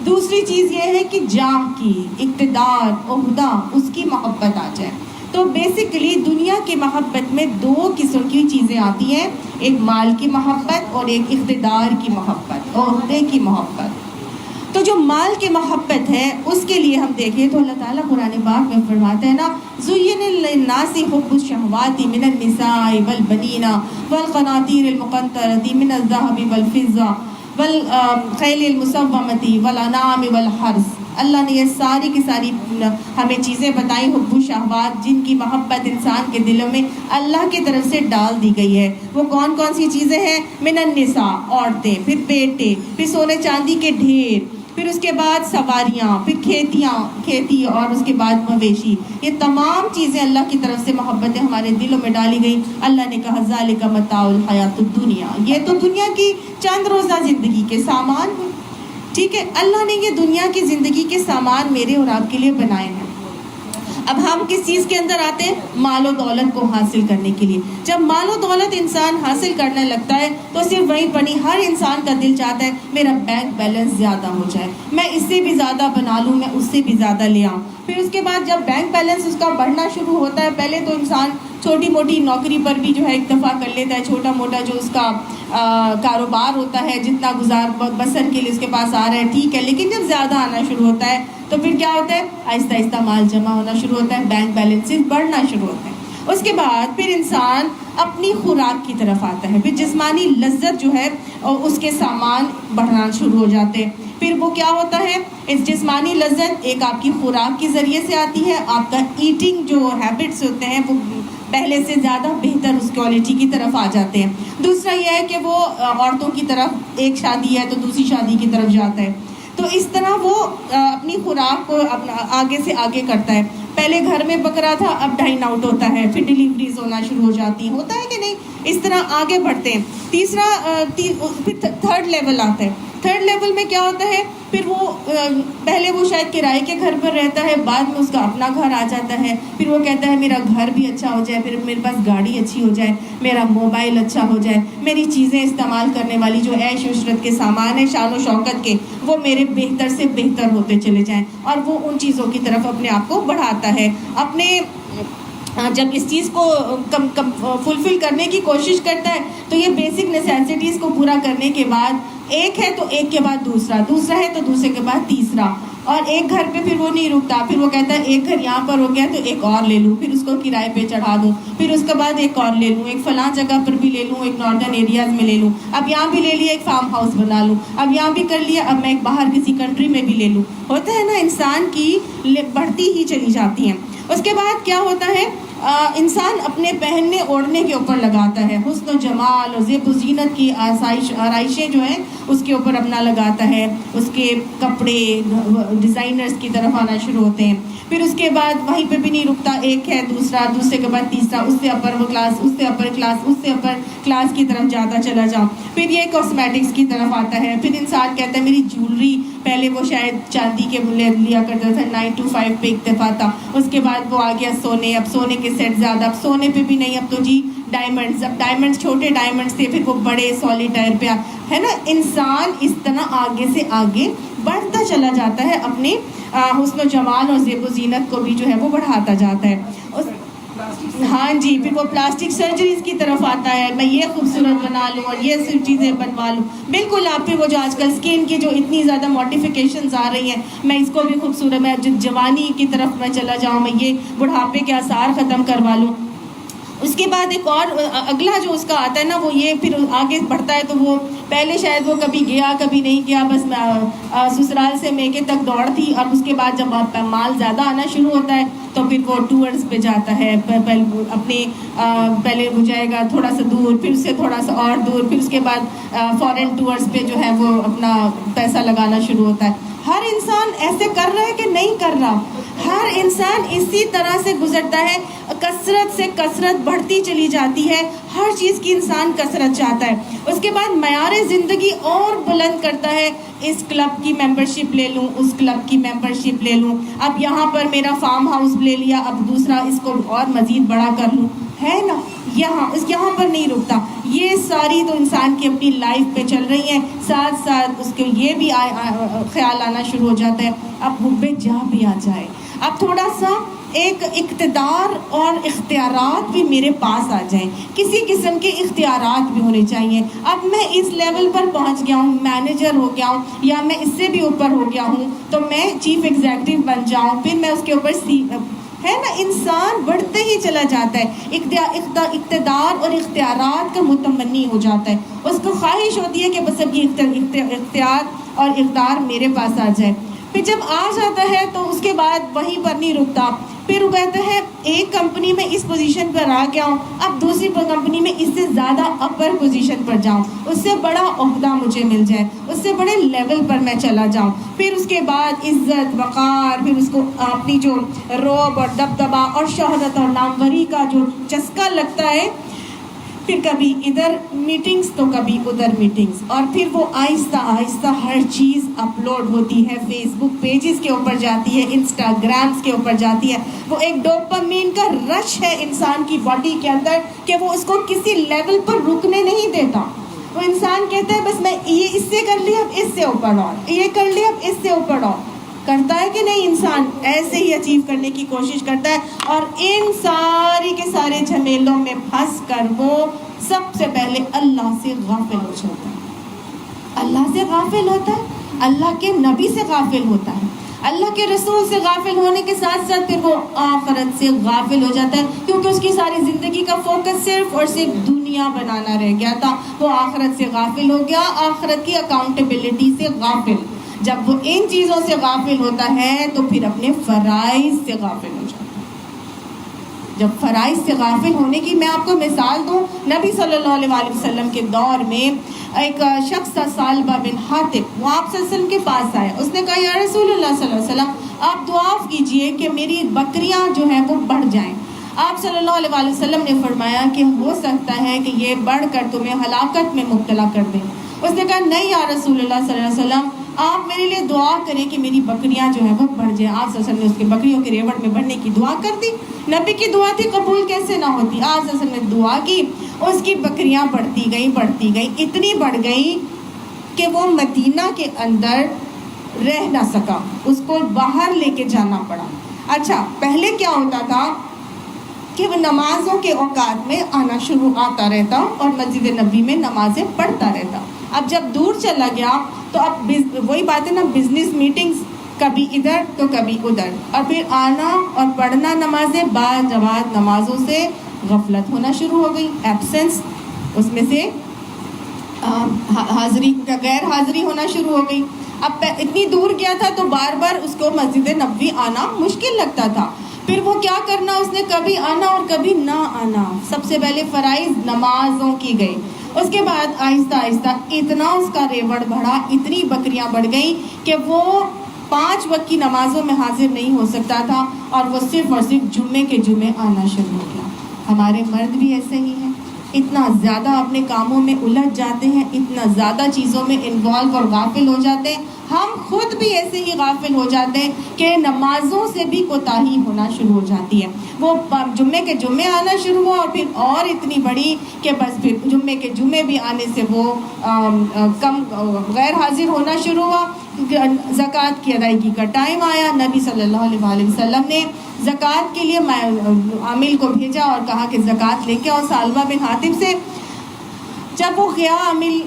دوسری چیز یہ ہے کہ جاہ کی، اقتدار، عہدہ، اس کی محبت آ جائے. تو بیسیکلی دنیا کی محبت میں دو قسم کی چیزیں آتی ہیں، ایک مال کی محبت اور ایک اقتدار کی محبت، عہدے کی محبت. تو جو مال کی محبت ہے اس کے لیے ہم دیکھیں تو اللہ تعالیٰ قرآن پاک میں فرماتے ہیں نا، زُيِّنَ لِلنَّاسِ حُبُّ الشَّهَوَاتِ مِنَ النِّسَاءِ وَالْبَنِينَ وَالْقَنَاطِيرِ الْمُقَنطَرَةِ مِنَ الذَّهَبِ وَالْفِضَّةِ وَالْخَيْلِ الْمُسَوَّمَةِ وَالْأَنْعَامِ وَالْحَرْثِ. اللہ نے یہ ساری کی ساری ہمیں چیزیں بتائیں، حب الشہوات، جن کی محبت انسان کے دلوں میں اللہ کی طرف سے ڈال دی گئی ہے. وہ کون کون سی چیزیں ہیں؟ من النساء، عورتیں، پھر بیٹے، پھر سونے چاندی کے ڈھیر، پھر اس کے بعد سواریاں، پھر کھیتی اور اس کے بعد مویشی. یہ تمام چیزیں اللہ کی طرف سے محبتیں ہمارے دلوں میں ڈالی گئی. اللہ نے کہا ذالک متاع الحیات الدنیا، یہ تو دنیا کی چند روزہ زندگی کے سامان ہیں. ٹھیک ہے، اللہ نے یہ دنیا کی زندگی کے سامان میرے اور آپ کے لیے بنائے ہیں. اب ہم کس چیز کے اندر آتے ہیں؟ مال و دولت کو حاصل کرنے کے لیے. جب مال و دولت انسان حاصل کرنے لگتا ہے تو صرف وہیں پر نہیں، ہر انسان کا دل چاہتا ہے میرا بینک بیلنس زیادہ ہو جائے، میں اس سے بھی زیادہ بنا لوں، میں اس سے بھی زیادہ لے آؤں. پھر اس کے بعد جب بینک بیلنس اس کا بڑھنا شروع ہوتا ہے، پہلے تو انسان چھوٹی موٹی نوکری پر بھی جو ہے اکتفا کر لیتا ہے، چھوٹا موٹا جو اس کا کاروبار ہوتا ہے، جتنا گزار بسر کے لیے اس کے پاس آ رہا ہے ٹھیک ہے. لیکن جب زیادہ آنا شروع ہوتا ہے تو پھر کیا ہوتا ہے؟ آہستہ آہستہ مال جمع ہونا شروع ہوتا ہے، بینک بیلنسز بڑھنا شروع ہوتے ہیں. اس کے بعد پھر انسان اپنی خوراک کی طرف آتا ہے، پھر جسمانی لذت جو ہے اس کے سامان بڑھنا شروع ہو جاتے ہیں. پھر وہ کیا ہوتا ہے؟ اس جسمانی لذت ایک آپ کی خوراک کے ذریعے سے آتی ہے، آپ کا ایٹنگ جو ہیبٹس ہوتے ہیں وہ پہلے سے زیادہ بہتر اس کوالٹی کی طرف آ جاتے ہیں. دوسرا یہ ہے کہ وہ عورتوں کی طرف، ایک شادی ہے تو دوسری شادی کی طرف جاتا ہے. تو اس طرح وہ اپنی خوراک کو آگے سے آگے کرتا ہے. پہلے گھر میں پک رہا تھا، اب ڈائن آؤٹ ہوتا ہے، پھر ڈیلیوریز ہونا شروع ہو جاتی ہیں، ہوتا ہے کہ نہیں؟ اس طرح آگے بڑھتے ہیں. پھر تھرڈ لیول آتا ہے. تھرڈ لیول میں کیا ہوتا ہے؟ پھر وہ پہلے وہ شاید کرائے کے گھر پر رہتا ہے، بعد میں اس کا اپنا گھر آ جاتا ہے. پھر وہ کہتا ہے میرا گھر بھی اچھا ہو جائے، پھر میرے پاس گاڑی اچھی ہو جائے، میرا موبائل اچھا ہو جائے، میری چیزیں استعمال کرنے والی جو عیش عشرت کے سامان ہیں، شان و شوکت کے، وہ میرے بہتر سے بہتر ہوتے چلے جائیں. اور وہ ان چیزوں کی طرف اپنے آپ کو بڑھاتا ہے. اپنے جب اس چیز کو فلفل کرنے کی کوشش کرتا ہے تو یہ بیسک نیسیسٹیز کو پورا کرنے کے بعد ایک ہے تو ایک کے بعد دوسرا، دوسرا ہے تو دوسرے کے بعد تیسرا. اور ایک گھر پہ پھر وہ نہیں رکتا، پھر وہ کہتا ہے ایک گھر یہاں پر ہو گیا تو ایک اور لے لوں، پھر اس کو کرائے پہ چڑھا دوں، پھر اس کے بعد ایک اور لے لوں، ایک فلاں جگہ پر بھی لے لوں، ایک ناردرن ایریاز میں لے لوں، اب یہاں بھی لے لیا ایک فارم ہاؤس بنا لوں، اب یہاں بھی کر لیا، اب میں ایک باہر کسی کنٹری میں بھی لے لوں. ہوتا ہے نا، انسان کی بڑھتی ہی چلی جاتی ہیں. اس کے بعد کیا ہوتا ہے؟ انسان اپنے پہننے اوڑھنے کے اوپر لگاتا ہے، حسن و جمال اور زیب و زینت کی آرائشیں جو ہیں اس کے اوپر اپنا لگاتا ہے، اس کے کپڑے ڈیزائنرز کی طرف آنا شروع ہوتے ہیں. پھر اس کے بعد وہیں پہ بھی نہیں رکتا، ایک ہے دوسرے کے بعد تیسرا، اس سے اپر کلاس، اس سے اپر کلاس، اس سے اپر کلاس کی طرف جاتا چلا جاؤ. پھر یہ کاسمیٹکس کی طرف آتا ہے. پھر انسان کہتا ہے میری جیولری، پہلے وہ شاید چاندی کے لیا کرتا تھا، 9 to 5 پہ اکتفا تھا. اس کے بعد وہ آ گیا سونے، اب سونے کے سیٹ زیادہ، اب سونے پہ بھی نہیں، اب تو جی ڈائمنڈز. اب ڈائمنڈز چھوٹے ڈائمنڈز تھے، پھر وہ بڑے سولیٹائر پہ ہے نا. انسان اس طرح آگے سے آگے بڑھتا چلا جاتا ہے، اپنے حسن و جمال اور زیب و زینت کو بھی جو ہے وہ بڑھاتا جاتا ہے. ہاں جی، پھر وہ پلاسٹک سرجریز کی طرف آتا ہے، میں یہ خوبصورت بنا لوں اور یہ صرف چیزیں بنوا لوں. بالکل آپ پھر وہ جو آج کل اسکن کی جو اتنی زیادہ ماڈیفیکیشنز آ رہی ہیں، میں اس کو بھی خوبصورت، میں جوانی کی طرف میں چلا جاؤں، میں یہ بڑھاپے کے آثار ختم کروا لوں. اس کے بعد ایک اور اگلا جو اس کا آتا ہے نا، وہ یہ پھر آگے بڑھتا ہے. تو وہ پہلے شاید وہ کبھی گیا کبھی نہیں گیا، بس سسرال سے میکے تک دوڑ تھی. اور اس کے بعد جب مال زیادہ آنا شروع ہوتا ہے تو پھر وہ ٹورز پہ جاتا ہے. اپنے پہلے وہ جائے گا تھوڑا سا دور، پھر اس سے تھوڑا سا اور دور، پھر اس کے بعد فورن ٹورز پہ جو ہے وہ اپنا پیسہ لگانا شروع ہوتا ہے. ہر انسان ایسے کر رہا ہے کہ نہیں کر رہا؟ ہر انسان اسی طرح سے گزرتا ہے، کثرت سے کثرت بڑھتی چلی جاتی ہے. ہر چیز کی انسان کثرت چاہتا ہے. اس کے بعد معیار زندگی اور بلند کرتا ہے. اس کلب کی ممبرشپ لے لوں، اس کلب کی ممبرشپ لے لوں، اب یہاں پر میرا فارم ہاؤس لے لیا، اب دوسرا اس کو اور مزید بڑا کر لوں، ہے نا. یہاں پر نہیں رکتا. یہ ساری تو انسان کی اپنی لائف پہ چل رہی ہیں. ساتھ ساتھ اس کے یہ بھی خیال آنا شروع ہو جاتا ہے اب حب جا بھی آ جائے، اب تھوڑا سا ایک اقتدار اور اختیارات بھی میرے پاس آ جائیں، کسی قسم کے اختیارات بھی ہونے چاہیے. اب میں اس لیول پر پہنچ گیا ہوں، مینیجر ہو گیا ہوں، یا میں اس سے بھی اوپر ہو گیا ہوں، تو میں چیف ایگزیکٹو بن جاؤں، پھر میں اس کے اوپر ہے نا. انسان بڑھتے ہی چلا جاتا ہے، اقتدار اور اختیارات کا متمنی ہو جاتا ہے. اس کو خواہش ہوتی ہے کہ بس اب یہ اختیار اور اقتدار میرے پاس آ جائے. پھر جب آ جاتا ہے تو اس کے بعد وہیں پر نہیں رکتا. پھر وہ کہتا ہے ایک کمپنی میں اس پوزیشن پر آ گیا ہوں، اب دوسری کمپنی میں اس سے زیادہ اپر پوزیشن پر جاؤں، اس سے بڑا عہدہ مجھے مل جائے، اس سے بڑے لیول پر میں چلا جاؤں. پھر اس کے بعد عزت وقار، پھر اس کو اپنی جو روب اور دبدبا اور شہرت اور ناموری کا جو چسکا لگتا ہے، پھر کبھی ادھر میٹنگز تو کبھی ادھر میٹنگز، اور پھر وہ آہستہ آہستہ ہر چیز اپلوڈ ہوتی ہے، فیس بک پیجز کے اوپر جاتی ہے، انسٹاگرامز کے اوپر جاتی ہے. وہ ایک ڈوپامین کا رش ہے انسان کی باڈی کے اندر کہ وہ اس کو کسی لیول پر رکنے نہیں دیتا. وہ انسان کہتا ہے بس میں یہ اس سے کر لیا، اب اس سے اوپر اور یہ کر لیا، اب اس سے اوپر اور. کرتا ہے کہ نہیں؟ انسان ایسے ہی اچیو کرنے کی کوشش کرتا ہے، اور ان ساری کے سارے جھمیلوں میں پھنس کر وہ سب سے پہلے اللہ سے غافل ہو جاتا ہے. اللہ سے غافل ہوتا ہے، اللہ کے نبی سے غافل ہوتا ہے، اللہ کے رسول سے غافل ہونے کے ساتھ ساتھ پھر وہ آخرت سے غافل ہو جاتا ہے، کیونکہ اس کی ساری زندگی کا فوکس صرف اور صرف دنیا بنانا رہ گیا تھا. وہ آخرت سے غافل ہو گیا، آخرت کی اکاؤنٹیبلٹی سے غافل. جب وہ ان چیزوں سے غافل ہوتا ہے تو پھر اپنے فرائض سے غافل ہو جاتا ہے. جب فرائض سے غافل ہونے کی میں آپ کو مثال دوں، نبی صلی اللہ علیہ وسلم کے دور میں ایک شخص تھا، ثعلبہ بن حاطب. وہ آپ صلی اللہ علیہ وسلم کے پاس آیا، اس نے کہا یا رسول اللہ صلی اللہ علیہ وسلم آپ دعا کیجئے کہ میری بکریاں جو ہیں وہ بڑھ جائیں. آپ صلی اللہ علیہ وسلم نے فرمایا کہ ہو سکتا ہے کہ یہ بڑھ کر تمہیں ہلاکت میں مبتلا کر دیں. اس نے کہا نہیں یا رسول اللہ صلی اللہ علیہ وسلم، آپ میرے لیے دعا کریں کہ میری بکریاں جو ہیں وہ بڑھ جائیں. آپ صلی اللہ علیہ وسلم نے اس کے بکریوں کے ریوڑ میں بڑھنے کی دعا کر دی. نبی کی دعا تھی، قبول کیسے نہ ہوتی. آپ صلی اللہ علیہ وسلم نے دعا کی، اس کی بکریاں بڑھتی گئیں، اتنی بڑھ گئیں کہ وہ مدینہ کے اندر رہ نہ سکا، اس کو باہر لے کے جانا پڑا. اچھا، پہلے کیا ہوتا تھا کہ وہ نمازوں کے اوقات میں آتا رہتا اور مسجد نبی میں نمازیں پڑھتا رہتا. اب جب دور چلا گیا تو اب وہی بات ہے نا، بزنس میٹنگز کبھی ادھر تو کبھی ادھر، اور پھر آنا اور پڑھنا نمازیں، بعد جماعت نمازوں سے غفلت ہونا شروع ہو گئی، ایبسنس، اس میں سے حاضری غیر حاضری ہونا شروع ہو گئی. اب اتنی دور گیا تھا تو بار بار اس کو مسجد نبوی آنا مشکل لگتا تھا. پھر وہ کیا کرنا، اس نے کبھی آنا اور کبھی نہ آنا. سب سے پہلے فرائض نمازوں کی گئی، اس کے بعد آہستہ آہستہ اتنا اس کا ریوڑ بڑھا، اتنی بکریاں بڑھ گئیں کہ وہ 5 وقت کی نمازوں میں حاضر نہیں ہو سکتا تھا، اور وہ صرف اور صرف جمعے کے جمعے آنا شروع ہو گیا. ہمارے مرد بھی ایسے ہی ہیں، اتنا زیادہ اپنے کاموں میں الجھ جاتے ہیں، اتنا زیادہ چیزوں میں انوالو اور غافل ہو جاتے ہیں. ہم خود بھی ایسے ہی غافل ہو جاتے ہیں کہ نمازوں سے بھی کوتاہی ہونا شروع ہو جاتی ہے. وہ جمعے کے جمعے آنا شروع ہوا، اور پھر اور اتنی بڑی کہ بس پھر جمعے کے جمعے بھی آنے سے وہ کم غیر حاضر ہونا شروع ہوا. زکوٰۃ کی ادائیگی کا ٹائم آیا، نبی صلی اللہ علیہ وسلم نے زکوٰۃ کے لیے عامل کو بھیجا اور کہا کہ زکوٰۃ لے کے آؤ سالبہ بن حاتب سے. جب وہ گیا عامل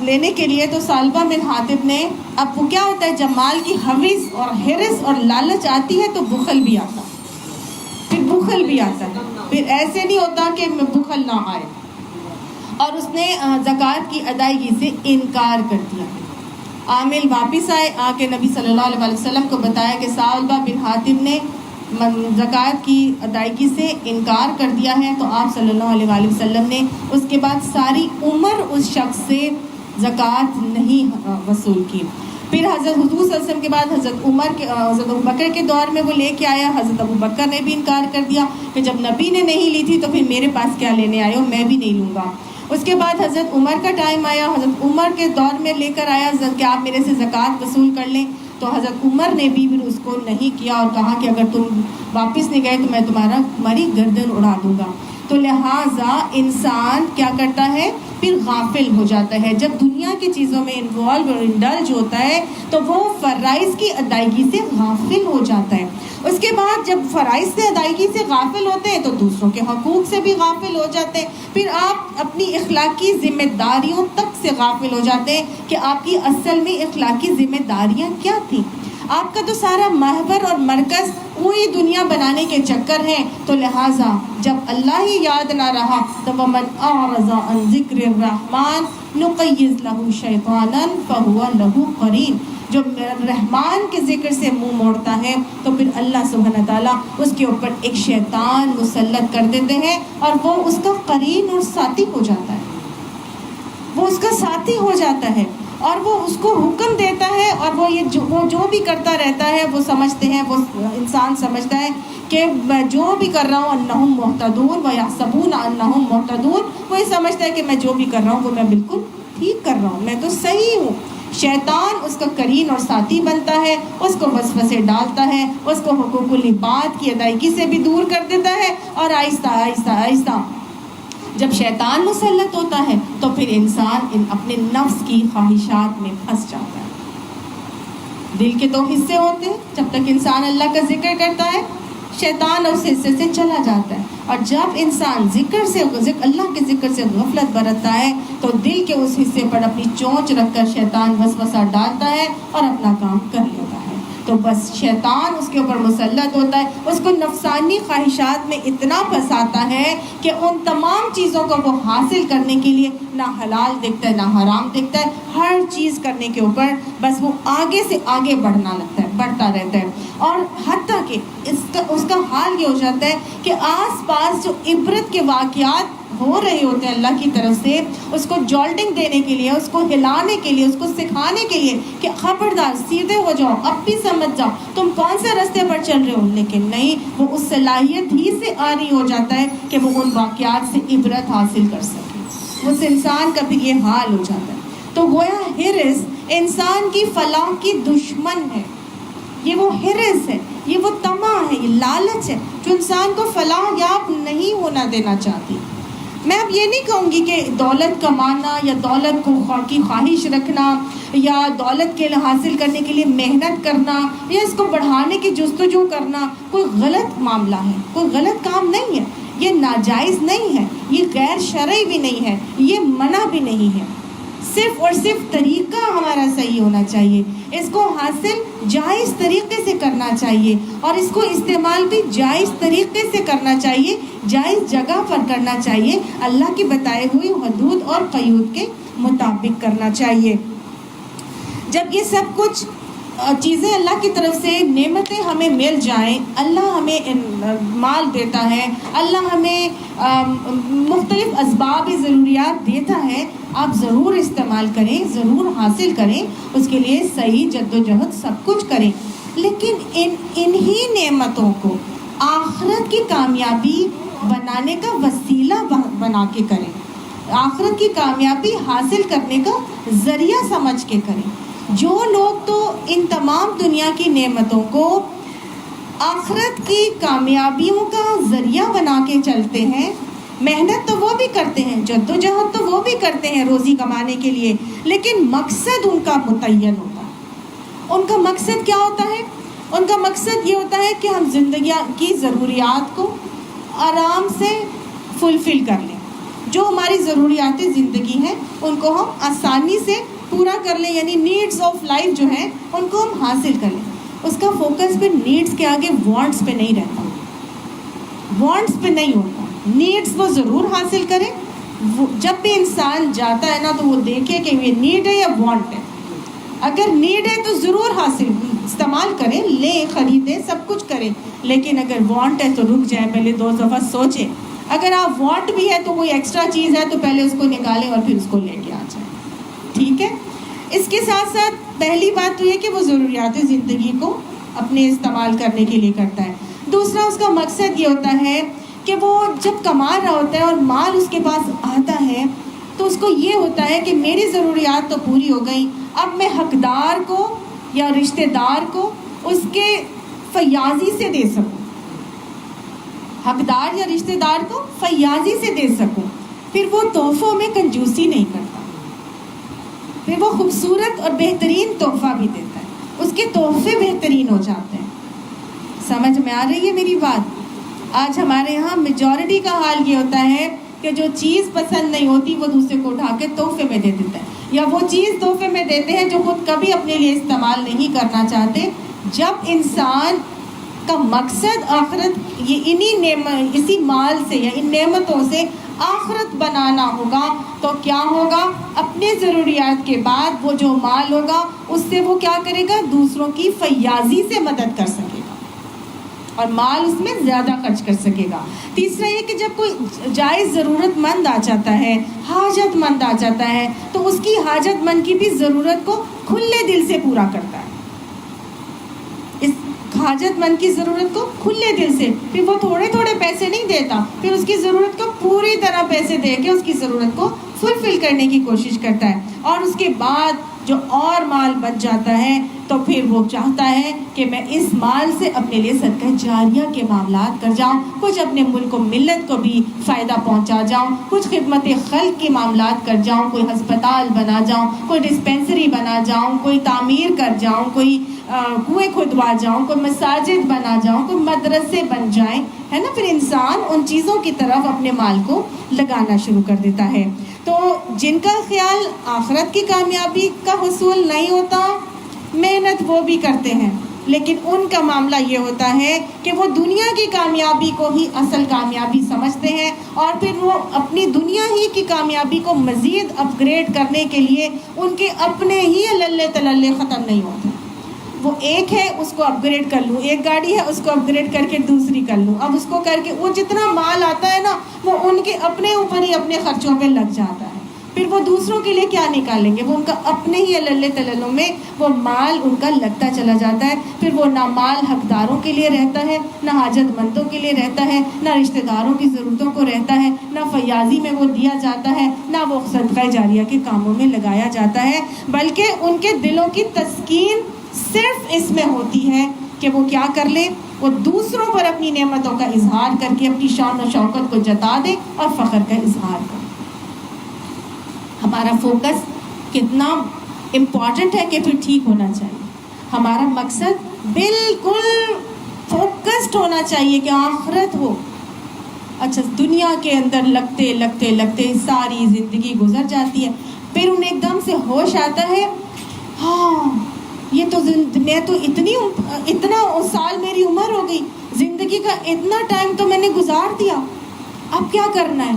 لینے کے لیے تو سالبہ بن حاتب نے، اب وہ کیا ہوتا ہے جب مال کی حوث اور حرص اور لالچ آتی ہے تو بخل بھی آتا ہے، پھر بخل بھی آتا ہے، پھر ایسے نہیں ہوتا کہ بخل نہ آئے. اور اس نے زکوٰۃ کی ادائیگی سے انکار کر دیا. عامل واپس آئے، آ کے نبی صلی اللہ علیہ وسلم کو بتایا کہ سالبہ بن حاتب نے زکوٰۃ کی ادائیگی سے انکار کر دیا ہے. تو آپ صلی اللہ علیہ وسلم نے اس کے بعد ساری عمر اس شخص سے زکوٰۃ نہیں وصول کی. پھر حضرت حضور صلی اللہ علیہ وسلم کے بعد حضرت ابوبکر کے دور میں وہ لے کے آیا. حضرت ابوبکر نے بھی انکار کر دیا کہ جب نبی نے نہیں لی تھی تو پھر میرے پاس کیا لینے آئے ہو، میں بھی نہیں لوں گا. اس کے بعد حضرت عمر کا ٹائم آیا، حضرت عمر کے دور میں لے کر آیا کہ آپ میرے سے زکوٰۃ وصول کر لیں. تو حضرت عمر نے بھی پھر اس کو نہیں کیا اور کہا کہ اگر تم واپس نہیں گئے تو میں تمہاری گردن اڑا دوں گا. تو لہٰذا انسان کیا کرتا ہے، پھر غافل ہو جاتا ہے. جب دنیا کی چیزوں میں انوالو اور انڈلج ہوتا ہے تو وہ فرائض کی ادائیگی سے غافل ہو جاتا ہے. اس کے بعد جب فرائض سے ادائیگی سے غافل ہوتے ہیں تو دوسروں کے حقوق سے بھی غافل ہو جاتے ہیں. پھر آپ اپنی اخلاقی ذمہ داریوں تک سے غافل ہو جاتے ہیں کہ آپ کی اصل میں اخلاقی ذمہ داریاں کیا تھیں. آپ کا تو سارا محور اور مرکز وہی دنیا بنانے کے چکر ہیں. تو لہٰذا جب اللہ ہی یاد نہ رہا تو وَمَنْ أَعْرَضَ عَنْ ذِكْرِ الرَّحْمَنِ نُقَيِّضْ لَهُ شَيْطَانًا فَهُوَ لَهُ قَرِينٌ. جو رحمان کے ذکر سے منہ موڑتا ہے تو پھر اللہ سبحانہ تعالیٰ اس کے اوپر ایک شیطان مسلط کر دیتے ہیں اور وہ اس کا قرین اور ساتھی ہو جاتا ہے، وہ اس کا ساتھی ہو جاتا ہے اور وہ اس کو حکم دیتا ہے. اور وہ جو بھی کرتا رہتا ہے وہ سمجھتے ہیں، وہ انسان سمجھتا ہے کہ میں جو بھی کر رہا ہوں انہم مہتدون ویحسبون انہم مہتدون. وہ یہ سمجھتا ہے کہ میں جو بھی کر رہا ہوں وہ میں بالکل ٹھیک کر رہا ہوں، میں تو صحیح ہوں. شیطان اس کا قرین اور ساتھی بنتا ہے، اس کو وسوسے ڈالتا ہے، اس کو حقوق العباد کی ادائیگی سے بھی دور کر دیتا ہے. اور آہستہ آہستہ آہستہ جب شیطان مسلط ہوتا ہے تو پھر انسان اپنے نفس کی خواہشات میں پھنس جاتا ہے. دل کے 2 حصے ہوتے ہیں، جب تک انسان اللہ کا ذکر کرتا ہے شیطان اس حصے سے چلا جاتا ہے. اور جب انسان اللہ کے ذکر سے غفلت برتتا ہے تو دل کے اس حصے پر اپنی چونچ رکھ کر شیطان وسوسہ ڈالتا ہے اور اپنا کام کر لیتا ہے. تو بس شیطان اس کے اوپر مسلط ہوتا ہے، اس کو نفسانی خواہشات میں اتنا پھنساتا ہے کہ ان تمام چیزوں کو وہ حاصل کرنے کے لیے نہ حلال دیکھتا ہے نہ حرام دیکھتا ہے، ہر چیز کرنے کے اوپر بس وہ آگے سے آگے بڑھتا رہتا ہے. اور حتیٰ کہ اس کا حال یہ ہو جاتا ہے کہ آس پاس جو عبرت کے واقعات ہو رہے ہوتے ہیں اللہ کی طرف سے، اس کو جولٹنگ دینے کے لیے، اس کو ہلانے کے لیے، اس کو سکھانے کے لیے کہ خبردار سیدھے ہو جاؤ، اب بھی سمجھ جاؤ تم کون سے راستے پر چل رہے ہو. لیکن نہیں، وہ اس صلاحیت ہی سے عاری ہو جاتا ہے کہ وہ ان واقعات سے عبرت حاصل کر سکے. اس انسان کا بھی یہ حال ہو جاتا ہے. تو گویا حرص انسان کی فلاح کی دشمن ہے. یہ وہ حرص ہے، یہ وہ طمع ہے، یہ لالچ ہے جو انسان کو فلاح یاب نہیں ہونا دینا چاہتی. میں اب یہ نہیں کہوں گی کہ دولت کمانا یا دولت کی خواہش رکھنا یا دولت کے حاصل کرنے کے لیے محنت کرنا یا اس کو بڑھانے کی جستجو کرنا کوئی غلط معاملہ ہے، کوئی غلط کام نہیں ہے، یہ ناجائز نہیں ہے، یہ غیر شرعی بھی نہیں ہے، یہ منع بھی نہیں ہے. صرف اور صرف طریقہ ہمارا صحیح ہونا چاہیے. اس کو حاصل جائز طریقے سے کرنا چاہیے اور اس کو استعمال بھی جائز طریقے سے کرنا چاہیے، جائز جگہ پر کرنا چاہیے، اللہ کی بتائے ہوئی حدود اور قیود کے مطابق کرنا چاہیے. جب یہ سب کچھ چیزیں اللہ کی طرف سے نعمتیں ہمیں مل جائیں، اللہ ہمیں مال دیتا ہے، اللہ ہمیں مختلف اسباب ضروریات دیتا ہے، آپ ضرور استعمال کریں، ضرور حاصل کریں، اس کے لیے صحیح جد و جہد سب کچھ کریں، لیکن انہی نعمتوں کو آخرت کی کامیابی بنانے کا وسیلہ بنا کے کریں، آخرت کی کامیابی حاصل کرنے کا ذریعہ سمجھ کے کریں۔ جو لوگ تو ان تمام دنیا کی نعمتوں کو آخرت کی کامیابیوں کا ذریعہ بنا کے چلتے ہیں، محنت تو وہ بھی کرتے ہیں، جد و جہد تو وہ بھی کرتے ہیں روزی کمانے کے لیے، لیکن مقصد ان کا متعین ہوتا ہے۔ ان کا مقصد کیا ہوتا ہے؟ ان کا مقصد یہ ہوتا ہے کہ ہم زندگی کی ضروریات کو آرام سے فلفل کر لیں، جو ہماری ضروریات زندگی ہیں ان کو ہم آسانی سے پورا کر لیں، یعنی نیڈز آف لائف جو ہیں ان کو ہم حاصل کر لیں۔ اس کا فوکس پھر نیڈز کے آگے وانٹس پہ نہیں رہتا، وانٹس پہ نہیں ہوتا، نیڈز وہ ضرور حاصل کریں۔ جب بھی انسان جاتا ہے نا تو وہ دیکھے کہ یہ نیڈ ہے یا وانٹ ہے، اگر نیڈ ہے تو ضرور حاصل استعمال کریں، لیں، خریدیں، سب کچھ کریں، لیکن اگر وانٹ ہے تو رک جائیں، پہلے 2 دفعہ سوچیں۔ اگر آپ وانٹ بھی ہے تو کوئی ایکسٹرا چیز ہے تو پہلے اس کو نکالیں اور پھر اس کو لے کے آ جائیں، ٹھیک ہے۔ اس کے ساتھ ساتھ پہلی بات تو یہ کہ وہ ضروریات زندگی کو اپنے استعمال کرنے کے لیے کرتا ہے۔ دوسرا اس کا مقصد یہ ہوتا ہے کہ وہ جب کما رہا ہوتا ہے اور مال اس کے پاس آتا ہے تو اس کو یہ ہوتا ہے کہ میری ضروریات تو پوری ہو گئی، اب میں حقدار کو یا رشتہ دار کو اس کے فیاضی سے دے سکوں، حقدار یا رشتہ دار کو فیاضی سے دے سکوں۔ پھر وہ تحفوں میں کنجوسی نہیں کرتا، پھر وہ خوبصورت اور بہترین تحفہ بھی دیتا ہے، اس کے تحفے بہترین ہو جاتے ہیں۔ سمجھ میں آ رہی ہے میری بات؟ آج ہمارے یہاں میجورٹی کا حال یہ ہوتا ہے کہ جو چیز پسند نہیں ہوتی وہ دوسرے کو اٹھا کے تحفے میں دے دیتا ہے، یا وہ چیز تحفے میں دیتے ہیں جو خود کبھی اپنے لیے استعمال نہیں کرنا چاہتے۔ جب انسان کا مقصد آخرت اسی مال سے یا ان نعمتوں سے آخرت بنانا ہوگا تو کیا ہوگا؟ اپنے ضروریات کے بعد وہ جو مال ہوگا اس سے وہ کیا کرے گا؟ دوسروں کی فیاضی سے مدد کر سکے گا اور مال اس میں زیادہ خرچ کر سکے گا۔ تیسرا یہ کہ جب کوئی جائز ضرورت مند آ جاتا ہے، حاجت مند آ جاتا ہے، تو اس کی حاجت مند کی بھی ضرورت کو کھلے دل سے پورا کرتا ہے، اس حاجت مند کی ضرورت کو کھلے دل سے، پھر وہ تھوڑے تھوڑے پیسے نہیں دیتا، پھر اس کی ضرورت کو پوری طرح پیسے دے کے اس کی ضرورت کو فلفل کرنے کی کوشش کرتا ہے۔ اور اس کے بعد جو اور مال بچ جاتا ہے تو پھر وہ چاہتا ہے کہ میں اس مال سے اپنے لیے صدقہ جاریہ کے معاملات کر جاؤں، کچھ اپنے ملک و ملت کو بھی فائدہ پہنچا جاؤں، کچھ خدمت خلق کے معاملات کر جاؤں، کوئی ہسپتال بنا جاؤں، کوئی ڈسپینسری بنا جاؤں، کوئی تعمیر کر جاؤں، کوئی کنویں کھدوا جاؤں، کوئی مساجد بنا جاؤں، کوئی مدرسے بن جائیں، ہے نا۔ پھر انسان ان چیزوں کی طرف اپنے مال کو لگانا شروع کر دیتا ہے۔ تو جن کا خیال آخرت کی کامیابی کا حصول نہیں ہوتا، محنت وہ بھی کرتے ہیں، لیکن ان کا معاملہ یہ ہوتا ہے کہ وہ دنیا کی کامیابی کو ہی اصل کامیابی سمجھتے ہیں، اور پھر وہ اپنی دنیا ہی کی کامیابی کو مزید اپ گریڈ کرنے کے لیے ان کے اپنے ہی للے تللے ختم نہیں ہوتے۔ وہ ایک ہے اس کو اپ گریڈ کر لوں، ایک گاڑی ہے اس کو اپ گریڈ کر کے دوسری کر لوں، اب اس کو کر کے وہ جتنا مال آتا ہے نا وہ ان کے اپنے اوپر ہی اپنے خرچوں پہ لگ جاتا ہے، پھر وہ دوسروں کے لیے کیا نکالیں گے؟ وہ ان کا اپنے ہی للے تللوں میں وہ مال ان کا لگتا چلا جاتا ہے، پھر وہ نہ مال حقداروں کے لیے رہتا ہے، نہ حاجت مندوں کے لیے رہتا ہے، نہ رشتہ داروں کی ضرورتوں کو رہتا ہے، نہ فیاضی میں وہ دیا جاتا ہے، نہ وہ صدقہ جاریہ کے کاموں میں لگایا جاتا ہے، بلکہ ان کے دلوں کی تسکین صرف اس میں ہوتی ہے کہ وہ کیا کر لے؟ وہ دوسروں پر اپنی نعمتوں کا اظہار کر کے اپنی شان و شوکت کو جتا دے اور فخر کا اظہار کرے۔ ہمارا فوکس کتنا امپورٹنٹ ہے کہ پھر ٹھیک ہونا چاہیے، ہمارا مقصد بالکل فوکسڈ ہونا چاہیے کہ آخرت ہو۔ اچھا، دنیا کے اندر لگتے لگتے لگتے ساری زندگی گزر جاتی ہے، پھر انہیں ایک دم سے ہوش آتا ہے، ہاں یہ تو میں تو اتنا سال میری عمر ہو گئی، زندگی کا اتنا ٹائم تو میں نے گزار دیا، اب کیا کرنا ہے؟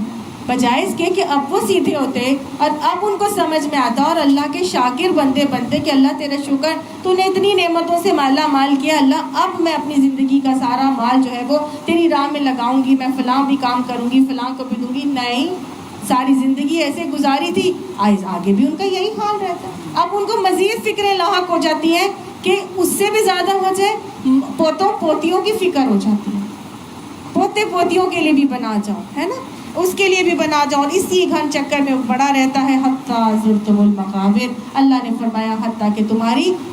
بجائے اس کے کہ اب وہ سیدھے ہوتے اور اب ان کو سمجھ میں آتا اور اللہ کے شاکر بندے بنتے کہ اللہ تیرا شکر، تو نے اتنی نعمتوں سے مالا مال کیا، اللہ اب میں اپنی زندگی کا سارا مال جو ہے وہ تیری راہ میں لگاؤں گی، میں فلاں بھی کام کروں گی، فلاں کو بھی دوں گی. نہیں، ساری زندگی ایسے گزاری تھی، آگے بھی ان کا یہی حال رہتا ہے. اب ان کو مزید فکریں لاحق ہو جاتی ہیں کہ اس سے بھی زیادہ ہو جائے، پوتوں پوتیوں کی فکر ہو جاتی ہے، پوتے پوتیوں کے لیے بھی بنا جاؤ، ہے نا، اس کے لیے بھی بنا جاؤ، اور اسی گھن چکر میں بڑا رہتا ہے. حتیٰ زرتم المقابر، اللہ نے فرمایا حتیٰ کہ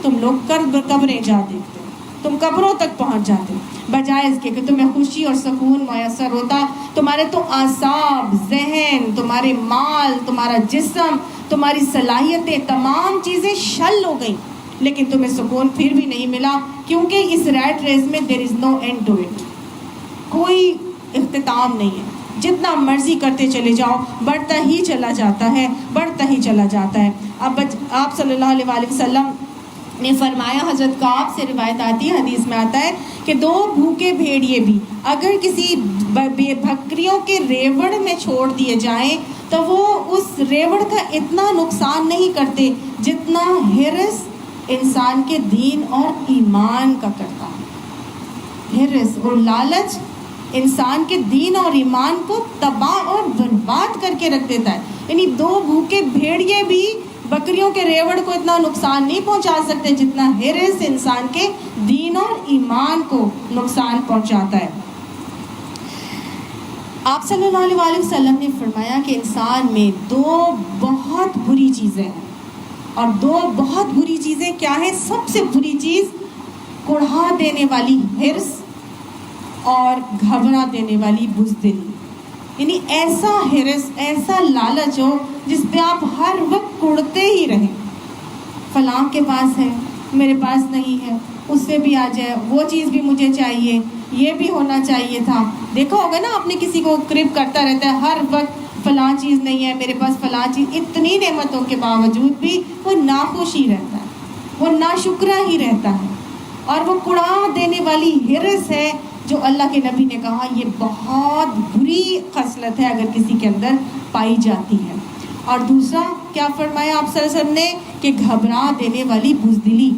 تم لوگ قبریں جا دیکھتے ہو، تم قبروں تک پہنچ جاتے ہو، بجائے اس کے کہ تمہیں خوشی اور سکون میسر ہوتا. تمہارے تو اعصاب، ذہن، تمہارے مال، تمہارا جسم، تمہاری صلاحیتیں، تمام چیزیں شل ہو گئیں، لیکن تمہیں سکون پھر بھی نہیں ملا، کیونکہ اس ریٹ ریس میں there is no end to it، کوئی اختتام نہیں ہے. جتنا مرضی کرتے چلے جاؤ، بڑھتا ہی چلا جاتا ہے، بڑھتا ہی چلا جاتا ہے. اب آپ صلی اللہ علیہ وآلہ وسلم نے فرمایا، حضرت کعب سے روایت آتی ہے، حدیث میں آتا ہے کہ 2 بھوکے بھیڑیے بھی اگر کسی بکریوں کے ریوڑ میں چھوڑ دیے جائیں تو وہ اس ریوڑ کا اتنا نقصان نہیں کرتے جتنا ہرس انسان کے دین اور ایمان کا کرتا ہے. ہرس اور لالچ انسان کے دین اور ایمان کو تباہ اور برباد کر کے رکھ دیتا ہے. یعنی 2 بھوکے بھیڑیے بھی بکریوں کے ریوڑ کو اتنا نقصان نہیں پہنچا سکتے جتنا ہرس انسان کے دین اور ایمان کو نقصان پہنچاتا ہے. آپ صلی اللہ علیہ وآلہ وسلم نے فرمایا کہ انسان میں 2 بہت بری چیزیں ہیں، اور 2 بہت بری چیزیں کیا ہیں؟ سب سے بری چیز کڑھا دینے والی ہرس اور گھبرا دینے والی بزدلی. یعنی ایسا ہرس، ایسا لالچ ہو جس پہ آپ ہر وقت کڑتے ہی رہیں، فلاں کے پاس ہے میرے پاس نہیں ہے، اس سے بھی آ جائے، وہ چیز بھی مجھے چاہیے، یہ بھی ہونا چاہیے تھا. دیکھا ہوگا نا، آپ نے کسی کو کرپ کرتا رہتا ہے ہر وقت، فلاں چیز نہیں ہے میرے پاس، فلاں چیز، اتنی نعمتوں کے باوجود بھی وہ ناخوش ہی رہتا ہے، وہ ناشکرا ہی رہتا ہے. اور وہ کڑا دینے والی ہرس ہے جو اللہ کے نبی نے کہا یہ بہت بری خصلت ہے اگر کسی کے اندر پائی جاتی ہے. اور دوسرا کیا فرمایا آپ صلی اللہ علیہ وسلم نے کہ گھبرا دینے والی بزدلی،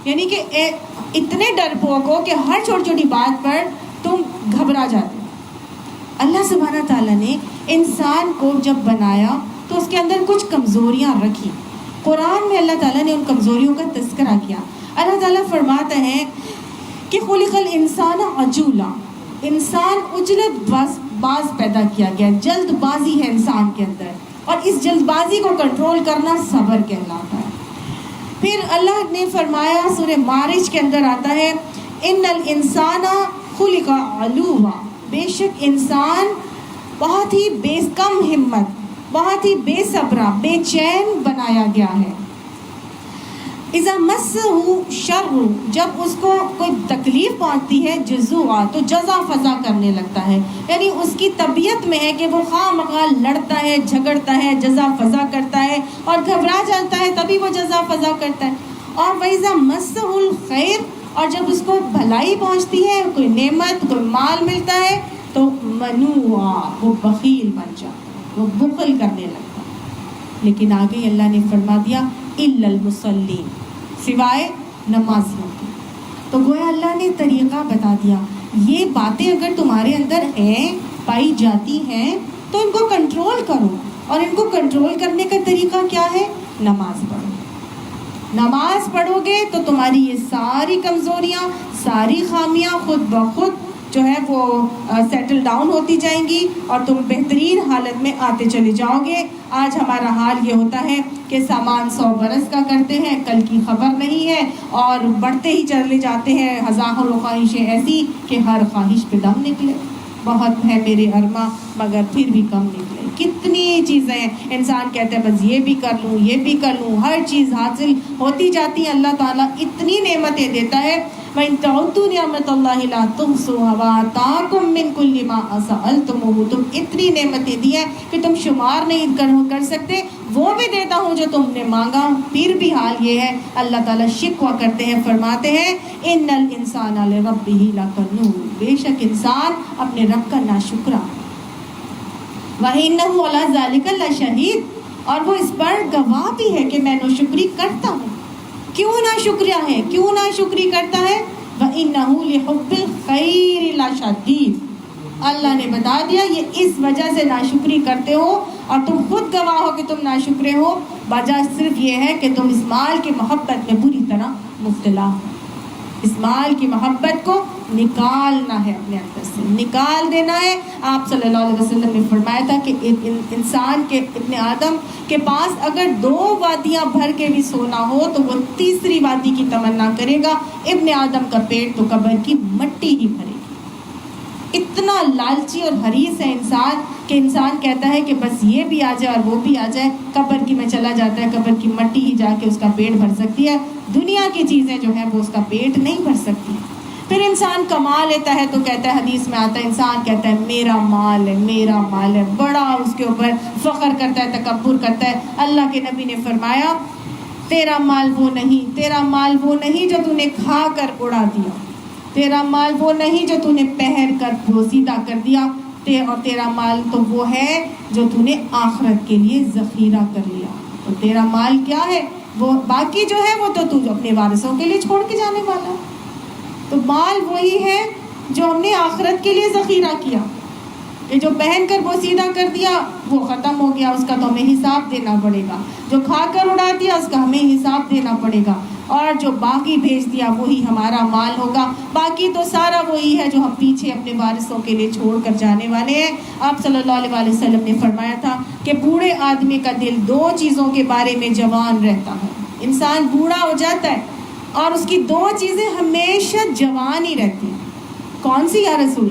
یعنی کہ اتنے ڈرپوک ہو کہ ہر چھوٹی چھوٹی بات پر تم گھبرا جاتے. اللہ سبحانہ تعالیٰ نے انسان کو جب بنایا تو اس کے اندر کچھ کمزوریاں رکھی. قرآن میں اللہ تعالیٰ نے ان کمزوریوں کا تذکرہ کیا. اللہ تعالیٰ فرماتے ہیں کہ خلق الانسان عجولا، انسان عجلت باز پیدا کیا گیا، جلد بازی ہے انسان کے اندر، اور اس جلد بازی کو کنٹرول کرنا صبر کہلاتا ہے. پھر اللہ نے فرمایا سورہ معارج کے اندر آتا ہے ان الانسان خلق علوا، بے شک انسان بہت ہی کم ہمت، بہت ہی بے صبرا، بے چین بنایا گیا ہے. اذا مسہ شر، جب اس کو کوئی تکلیف پہنچتی ہے، جزوعا، تو جزا فضا کرنے لگتا ہے. یعنی اس کی طبیعت میں ہے کہ وہ خواہ مخواہ لڑتا ہے، جھگڑتا ہے، جزا فضا کرتا ہے، اور گھبرا جاتا ہے تبھی وہ جزا فضا کرتا ہے. اور وَإِذَا مَسَّهُ الْخَيْرُ، اور جب اس کو بھلائی پہنچتی ہے، کوئی نعمت، کوئی مال ملتا ہے، تو منوعا، وہ بخیل بن جاتا ہے، وہ بخل کرنے لگتا ہے. لیکن آگے اللہ نے فرما دیا اِلَّا الْمُصَلِّينَ، سوائے نمازیوں کے. تو گویا اللہ نے طریقہ بتا دیا، یہ باتیں اگر تمہارے اندر ہیں، پائی جاتی ہیں، تو ان کو کنٹرول کرو. اور ان کو کنٹرول کرنے کا طریقہ کیا ہے؟ نماز پڑھو. نماز پڑھو گے تو تمہاری یہ ساری کمزوریاں، ساری خامیاں خود بخود جو ہے وہ سیٹل ڈاؤن ہوتی جائیں گی، اور تم بہترین حالت میں آتے چلے جاؤ گے. آج ہمارا حال یہ ہوتا ہے کہ سامان 100 برس کا کرتے ہیں، کل کی خبر نہیں ہے، اور بڑھتے ہی چلے جاتے ہیں. ہزاروں خواہشیں ایسی کہ ہر خواہش پہ دم نکلے. بہت ہے میرے ارماں مگر پھر بھی کم نکلے. کتنی چیزیں انسان کہتے ہیں بس یہ بھی کر لوں، یہ بھی کر لوں، ہر چیز حاصل ہوتی جاتی ہے. اللہ تعالیٰ اتنی نعمتیں دیتا ہے. وَإِن تَعُدُّوا نِعْمَتَ اللَّهِ لَا تُحْصُوهَا وَآتَاكُم مِّن كُلِّ مَا سَأَلْتُمُوهُ، تم اتنی نعمتیں دی ہیں کہ تم شمار نہیں کر سکتے. وہ بھی دیتا ہوں جو تم نے مانگا. پھر بھی حال یہ ہے، اللہ تعالیٰ شکوہ کرتے ہیں، فرماتے ہیں إِنَّ الْإِنسَانَ لِرَبِّهِ لَكَنُودٌ، بے شک انسان اپنے رب کا ناشکرا. وَإِنَّهُ عَلَىٰ ذَلِكَ لَشَهِيدٌ، اور وہ اس پر گواہ بھی ہے کہ میں ناشکری کرتا ہوں۔ کیوں ناشکریہ ہے، کیوں ناشکری کرتا ہے؟ وَإِنَّهُ لِحُبِّ الْخَيْرِ لَشَدِيدٌ، اللہ نے بتا دیا یہ اس وجہ سے ناشکری کرتے ہو، اور تم خود گواہ ہو کہ تم ناشکرے ہو، وجہ صرف یہ ہے کہ تم اس مال کی محبت میں بری طرح مبتلا ہو۔ اس مال کی محبت کو نکالنا ہے، اپنے اندر سے نکال دینا ہے۔ آپ صلی اللہ علیہ وسلم نے فرمایا تھا کہ انسان کے، ابن آدم کے پاس اگر 2 وادیاں بھر کے بھی سونا ہو تو وہ تیسری وادی کی تمنا کرے گا۔ ابن آدم کا پیٹ تو قبر کی مٹی ہی بھرے گی۔ اتنا لالچی اور حریص ہے انسان کہ انسان کہتا ہے کہ بس یہ بھی آ جائے اور وہ بھی آ جائے، قبر کی میں چلا جاتا ہے، قبر کی مٹی ہی جا کے اس کا پیٹ بھر سکتی ہے، دنیا کی چیزیں جو ہیں وہ اس کا پیٹ نہیں بھر سکتی۔ پھر انسان کما لیتا ہے تو کہتا ہے، حدیث میں آتا ہے، انسان کہتا ہے میرا مال ہے، میرا مال ہے، بڑا اس کے اوپر فخر کرتا ہے، تکبر کرتا ہے۔ اللہ کے نبی نے فرمایا تیرا مال وہ نہیں، تیرا مال وہ نہیں جو تو نے کھا کر اڑا دیا، تیرا مال وہ نہیں جو تو نے پہن کر بوسیدہ کر دیا، اور تیرا مال تو وہ ہے جو تو نے آخرت کے لیے ذخیرہ کر لیا۔ تو تیرا مال کیا ہے؟ وہ باقی جو ہے وہ تو اپنے وارثوں کے لیے چھوڑ کے جانے والا ہے۔ تو مال وہی ہے جو ہم نے آخرت کے لیے ذخیرہ کیا، کہ جو پہن کر بوسیدہ کر دیا وہ ختم ہو گیا، اس کا تو ہمیں حساب دینا پڑے گا، جو کھا کر اڑا دیا اس کا ہمیں حساب دینا پڑے گا، اور جو باقی بھیج دیا وہی ہمارا مال ہوگا۔ باقی تو سارا وہی ہے جو ہم پیچھے اپنے وارثوں کے لیے چھوڑ کر جانے والے ہیں۔ آپ صلی اللہ علیہ وسلم نے فرمایا تھا کہ بوڑھے آدمی کا دل 2 چیزوں کے بارے میں جوان رہتا ہے۔ انسان بوڑھا ہو جاتا ہے اور اس کی 2 چیزیں ہمیشہ جوان ہی رہتی ہیں۔ کون سی یا رسول؟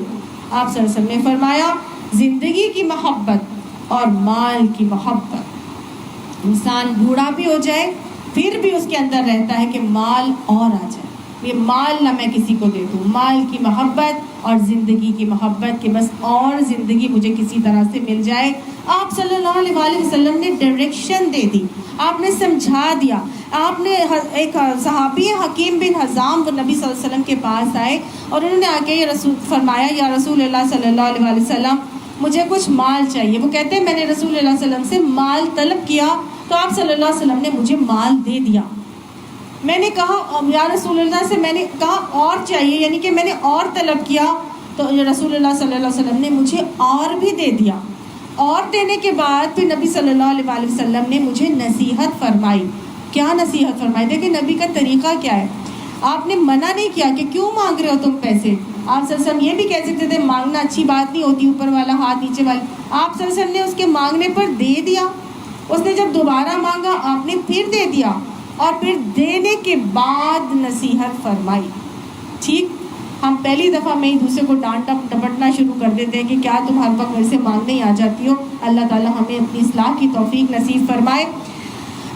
آپ صلی اللہ علیہ وسلم نے فرمایا زندگی کی محبت اور مال کی محبت۔ انسان بوڑھا بھی ہو جائے پھر بھی اس کے اندر رہتا ہے کہ مال اور آ جائے، یہ مال نہ میں کسی کو دے دوں، مال کی محبت اور زندگی کی محبت کہ بس اور زندگی مجھے کسی طرح سے مل جائے۔ آپ صلی اللہ علیہ وآلہ وسلم نے ڈائریکشن دے دی، آپ نے سمجھا دیا۔ آپ نے ایک صحابی حکیم بن حزام وہ نبی صلی اللہ علیہ وسلم کے پاس آئے اور انہوں نے آ کے فرمایا یا رسول اللہ صلی اللہ علیہ وآلہ وسلم مجھے کچھ مال چاہیے۔ وہ کہتے ہیں میں نے رسول اللہ صلی اللہ علیہ وسلم سے مال طلب کیا تو آپ صلی اللہ علیہ وسلم نے مجھے مال دے دیا۔ میں نے کہا یا رسول اللہ سے، میں نے کہا اور چاہیے، یعنی کہ میں نے اور طلب کیا تو رسول اللہ صلی اللہ علیہ وسلم نے مجھے اور بھی دے دیا۔ اور دینے کے بعد پھر نبی صلی اللہ علیہ وآلہ وسلم نے مجھے نصیحت فرمائی۔ کیا نصیحت فرمائی؟ دیکھیں نبی کا طریقہ کیا ہے، آپ نے منع نہیں کیا کہ کیوں مانگ رہے ہو تم پیسے۔ آپ صلی اللہ علیہ وسلم یہ بھی کہہ سکتے تھے مانگنا اچھی بات نہیں ہوتی، اوپر والا ہاتھ نیچے والا۔ آپ صلی اللہ علیہ وسلم نے اس کے مانگنے پر دے دیا، اس نے جب دوبارہ مانگا آپ نے پھر دے دیا، اور پھر دینے کے بعد نصیحت فرمائی۔ ٹھیک، ہم پہلی دفعہ میں ہی دوسرے کو ڈانٹ ڈپٹنا شروع کر دیتے ہیں کہ کیا تم ہر وقت میرے سے مانگنے ہی آ جاتی ہو۔ اللہ تعالیٰ ہمیں اپنی اصلاح کی توفیق نصیب فرمائے۔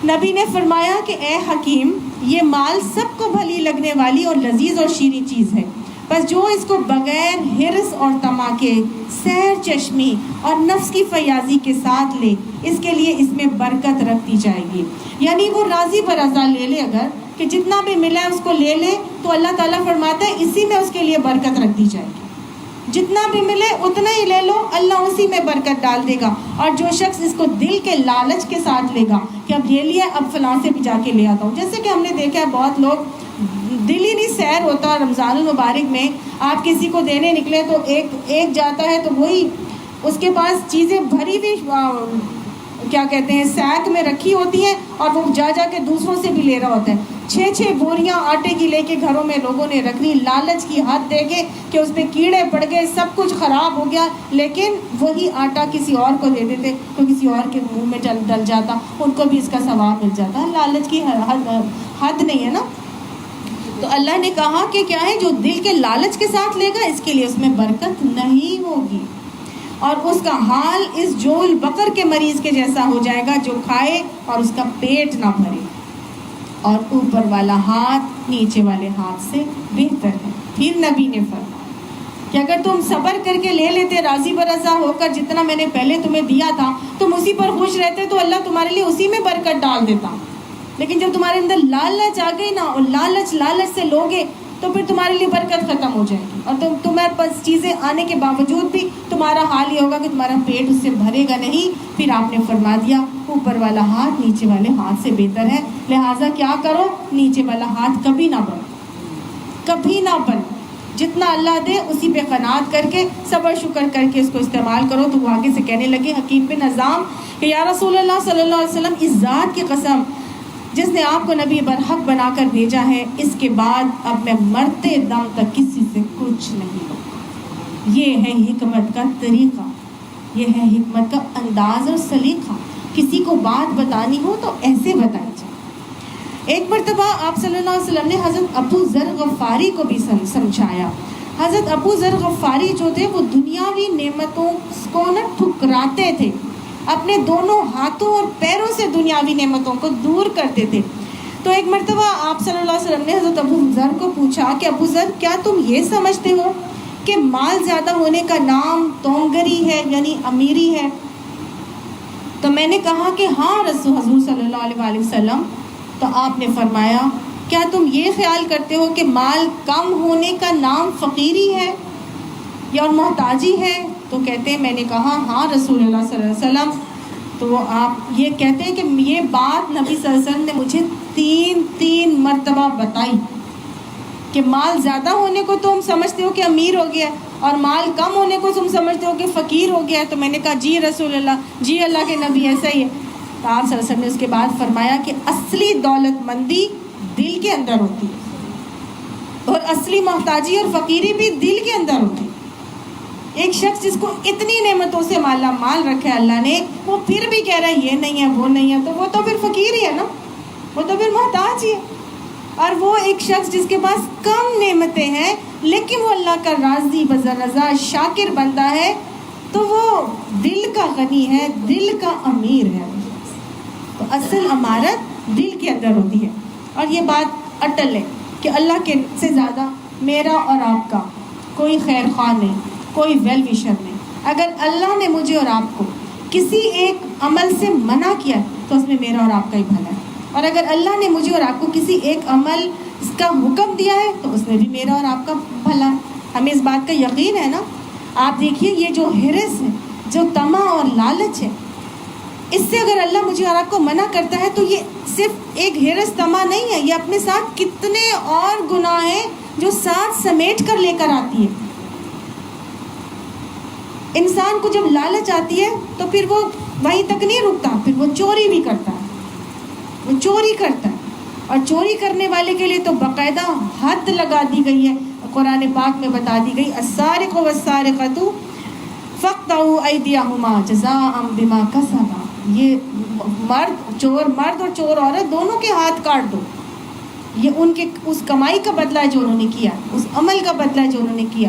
نبی نے فرمایا کہ اے حکیم، یہ مال سب کو بھلی لگنے والی اور لذیذ اور شیریں چیز ہے، بس جو اس کو بغیر حرص اور طمع کے، سیر چشمی اور نفس کی فیاضی کے ساتھ لے، اس کے لیے اس میں برکت رکھتی جائے گی۔ یعنی وہ راضی برضا لے لے، اگر کہ جتنا بھی ملا ہے اس کو لے لے تو اللہ تعالیٰ فرماتا ہے اسی میں اس کے لیے برکت رکھ دی جائے گی۔ جتنا بھی ملے اتنا ہی لے لو، اللہ اسی میں برکت ڈال دے گا۔ اور جو شخص اس کو دل کے لالچ کے ساتھ لے گا کہ اب یہ لیا اب فلاں سے بھی جا کے لے آتا ہوں، جیسے کہ ہم نے دیکھا ہے بہت لوگ دل ہی نہیں سیر ہوتا رمضان المبارک میں، آپ کسی کو دینے نکلے تو ایک جاتا ہے تو وہی اس کے پاس چیزیں بھری ہوئی کیا کہتے ہیں سیک میں رکھی ہوتی ہیں اور وہ جا جا کے دوسروں سے بھی لے رہا ہوتا ہے۔ 6 بوریاں آٹے کی لے کے گھروں میں لوگوں نے رکھ لی، لالچ کی حد دے کے کہ اس میں کیڑے پڑ گئے، سب کچھ خراب ہو گیا، لیکن وہی آٹا کسی اور کو دے دیتے تو کسی اور کے منہ میں ڈل جاتا، ان کو بھی اس کا ثواب مل جاتا۔ لالچ کی حد نہیں ہے نا۔ تو اللہ نے کہا کہ کیا ہے، جو دل کے لالچ کے ساتھ لے گا اس کے لیے اس میں برکت نہیں ہوگی، اور اس کا حال اس جول بکر کے مریض کے جیسا ہو جائے گا جو کھائے اور اس کا پیٹ نہ بھرے، اور اوپر والا ہاتھ نیچے والے ہاتھ سے بہتر ہے۔ پھر نبی نے فرمایا کہ اگر تم صبر کر کے لے لیتے راضی برضا ہو کر، جتنا میں نے پہلے تمہیں دیا تھا تم اسی پر خوش رہتے تو اللہ تمہارے لیے اسی میں برکت ڈال دیتا۔ لیکن جب تمہارے اندر لالچ آ گئی نا، اور لالچ سے لوگے تو پھر تمہارے لیے برکت ختم ہو جائے گی، اور تمہارے پاس چیزیں آنے کے باوجود بھی تمہارا حال یہ ہوگا کہ تمہارا پیٹ اس سے بھرے گا نہیں۔ پھر آپ نے فرما دیا اوپر والا ہاتھ نیچے والے ہاتھ سے بہتر ہے، لہٰذا کیا کرو، نیچے والا ہاتھ کبھی نہ بڑھو، کبھی نہ بن، جتنا اللہ دے اسی پہ قناعت کر کے صبر شکر کر کے اس کو استعمال کرو۔ تو وہ آگے سے کہنے لگے حکیم بن حزام کہ یا رسول اللہ صلی اللہ علیہ وسلم، اس ذات کی قسم جس نے آپ کو نبی برحق بنا کر بھیجا ہے، اس کے بعد اب میں مرتے دم تک کسی سے کچھ نہیں لوں۔ یہ ہے حکمت کا طریقہ، یہ ہے حکمت کا انداز اور سلیقہ۔ کسی کو بات بتانی ہو تو ایسے بتائی جائے۔ ایک مرتبہ آپ صلی اللہ علیہ وسلم نے حضرت ابو ذر غفاری کو بھی سمجھایا۔ حضرت ابو ذر غفاری جو تھے وہ دنیاوی نعمتوں کو نہ ٹھکراتے تھے، اپنے دونوں ہاتھوں اور پیروں سے دنیاوی نعمتوں کو دور کرتے تھے۔ تو ایک مرتبہ آپ صلی اللہ علیہ وسلم نے حضرت ابو ذر کو پوچھا کہ ابو ذر، کیا تم یہ سمجھتے ہو کہ مال زیادہ ہونے کا نام تونگری ہے، یعنی امیری ہے؟ تو میں نے کہا کہ ہاں رسول حضور صلی اللہ علیہ وسلم۔ تو آپ نے فرمایا کیا تم یہ خیال کرتے ہو کہ مال کم ہونے کا نام فقیری ہے یا اور محتاجی ہے؟ تو کہتے ہیں میں نے کہا ہاں رسول اللہ صلی اللہ علیہ وسلم۔ تو وہ آپ یہ کہتے ہیں کہ یہ بات نبی صلی اللہ علیہ وسلم نے مجھے تین مرتبہ بتائی کہ مال زیادہ ہونے کو تو ہم سمجھتے ہو کہ امیر ہو گیا اور مال کم ہونے کو تم سمجھتے ہو کہ فقیر ہو گیا ہے۔ تو میں نے کہا جی رسول اللہ، جی اللہ کے نبی ایسا ہی ہے۔ تو آپ صلی اللہ علیہ وسلم نے اس کے بعد فرمایا کہ اصلی دولت مندی دل کے اندر ہوتی ہے، اور اصلی محتاجی اور فقیری بھی دل کے اندر ہوتی ہے۔ ایک شخص جس کو اتنی نعمتوں سے مالا مال رکھے اللہ نے، وہ پھر بھی کہہ رہا ہے یہ نہیں ہے وہ نہیں ہے، تو وہ تو پھر فقیر ہی ہے نا، وہ تو پھر محتاج ہی ہے۔ اور وہ ایک شخص جس کے پاس کم نعمتیں ہیں لیکن وہ اللہ کا راضی بذل رضا شاکر بندہ ہے، تو وہ دل کا غنی ہے، دل کا امیر ہے۔ تو اصل امارت دل کے اندر ہوتی ہے، اور یہ بات اٹل ہے کہ اللہ کے سے زیادہ میرا اور آپ کا کوئی خیر خواہ نہیں، کوئی ویل وشر نہیں۔ اگر اللہ نے مجھے اور آپ کو کسی ایک عمل سے منع کیا تو اس میں میرا اور آپ کا ہی بھلا ہے، اور اگر اللہ نے مجھے اور آپ کو کسی ایک عمل کا حکم دیا ہے تو اس میں بھی میرا اور آپ کا بھلا ہے۔ ہمیں اس بات کا یقین ہے نا۔ آپ دیکھیے یہ جو ہرس ہے، جو طمع اور لالچ ہے، اس سے اگر اللہ مجھے اور آپ کو منع کرتا ہے تو یہ صرف ایک ہرس طمع نہیں ہے، یہ اپنے ساتھ کتنے اور گناہ ہیں جو ساتھ سمیٹ کر لے کر آتی ہے۔ انسان کو جب لالچ آتی ہے تو پھر وہ وہیں تک نہیں رکتا، پھر وہ چوری بھی کرتا ہے، وہ چوری کرتا ہے، اور چوری کرنے والے کے لیے تو باقاعدہ حد لگا دی گئی ہے۔ قرآن پاک میں بتا دی گئی السارق والسارقۃ فاقطعوا ایدیہما جزاء بما کسبا، یہ مرد اور چور عورت دونوں کے ہاتھ کاٹ دو، یہ ان کے اس کمائی کا بدلہ ہے جو انہوں نے کیا، اس عمل کا بدلہ ہے جو انہوں نے کیا۔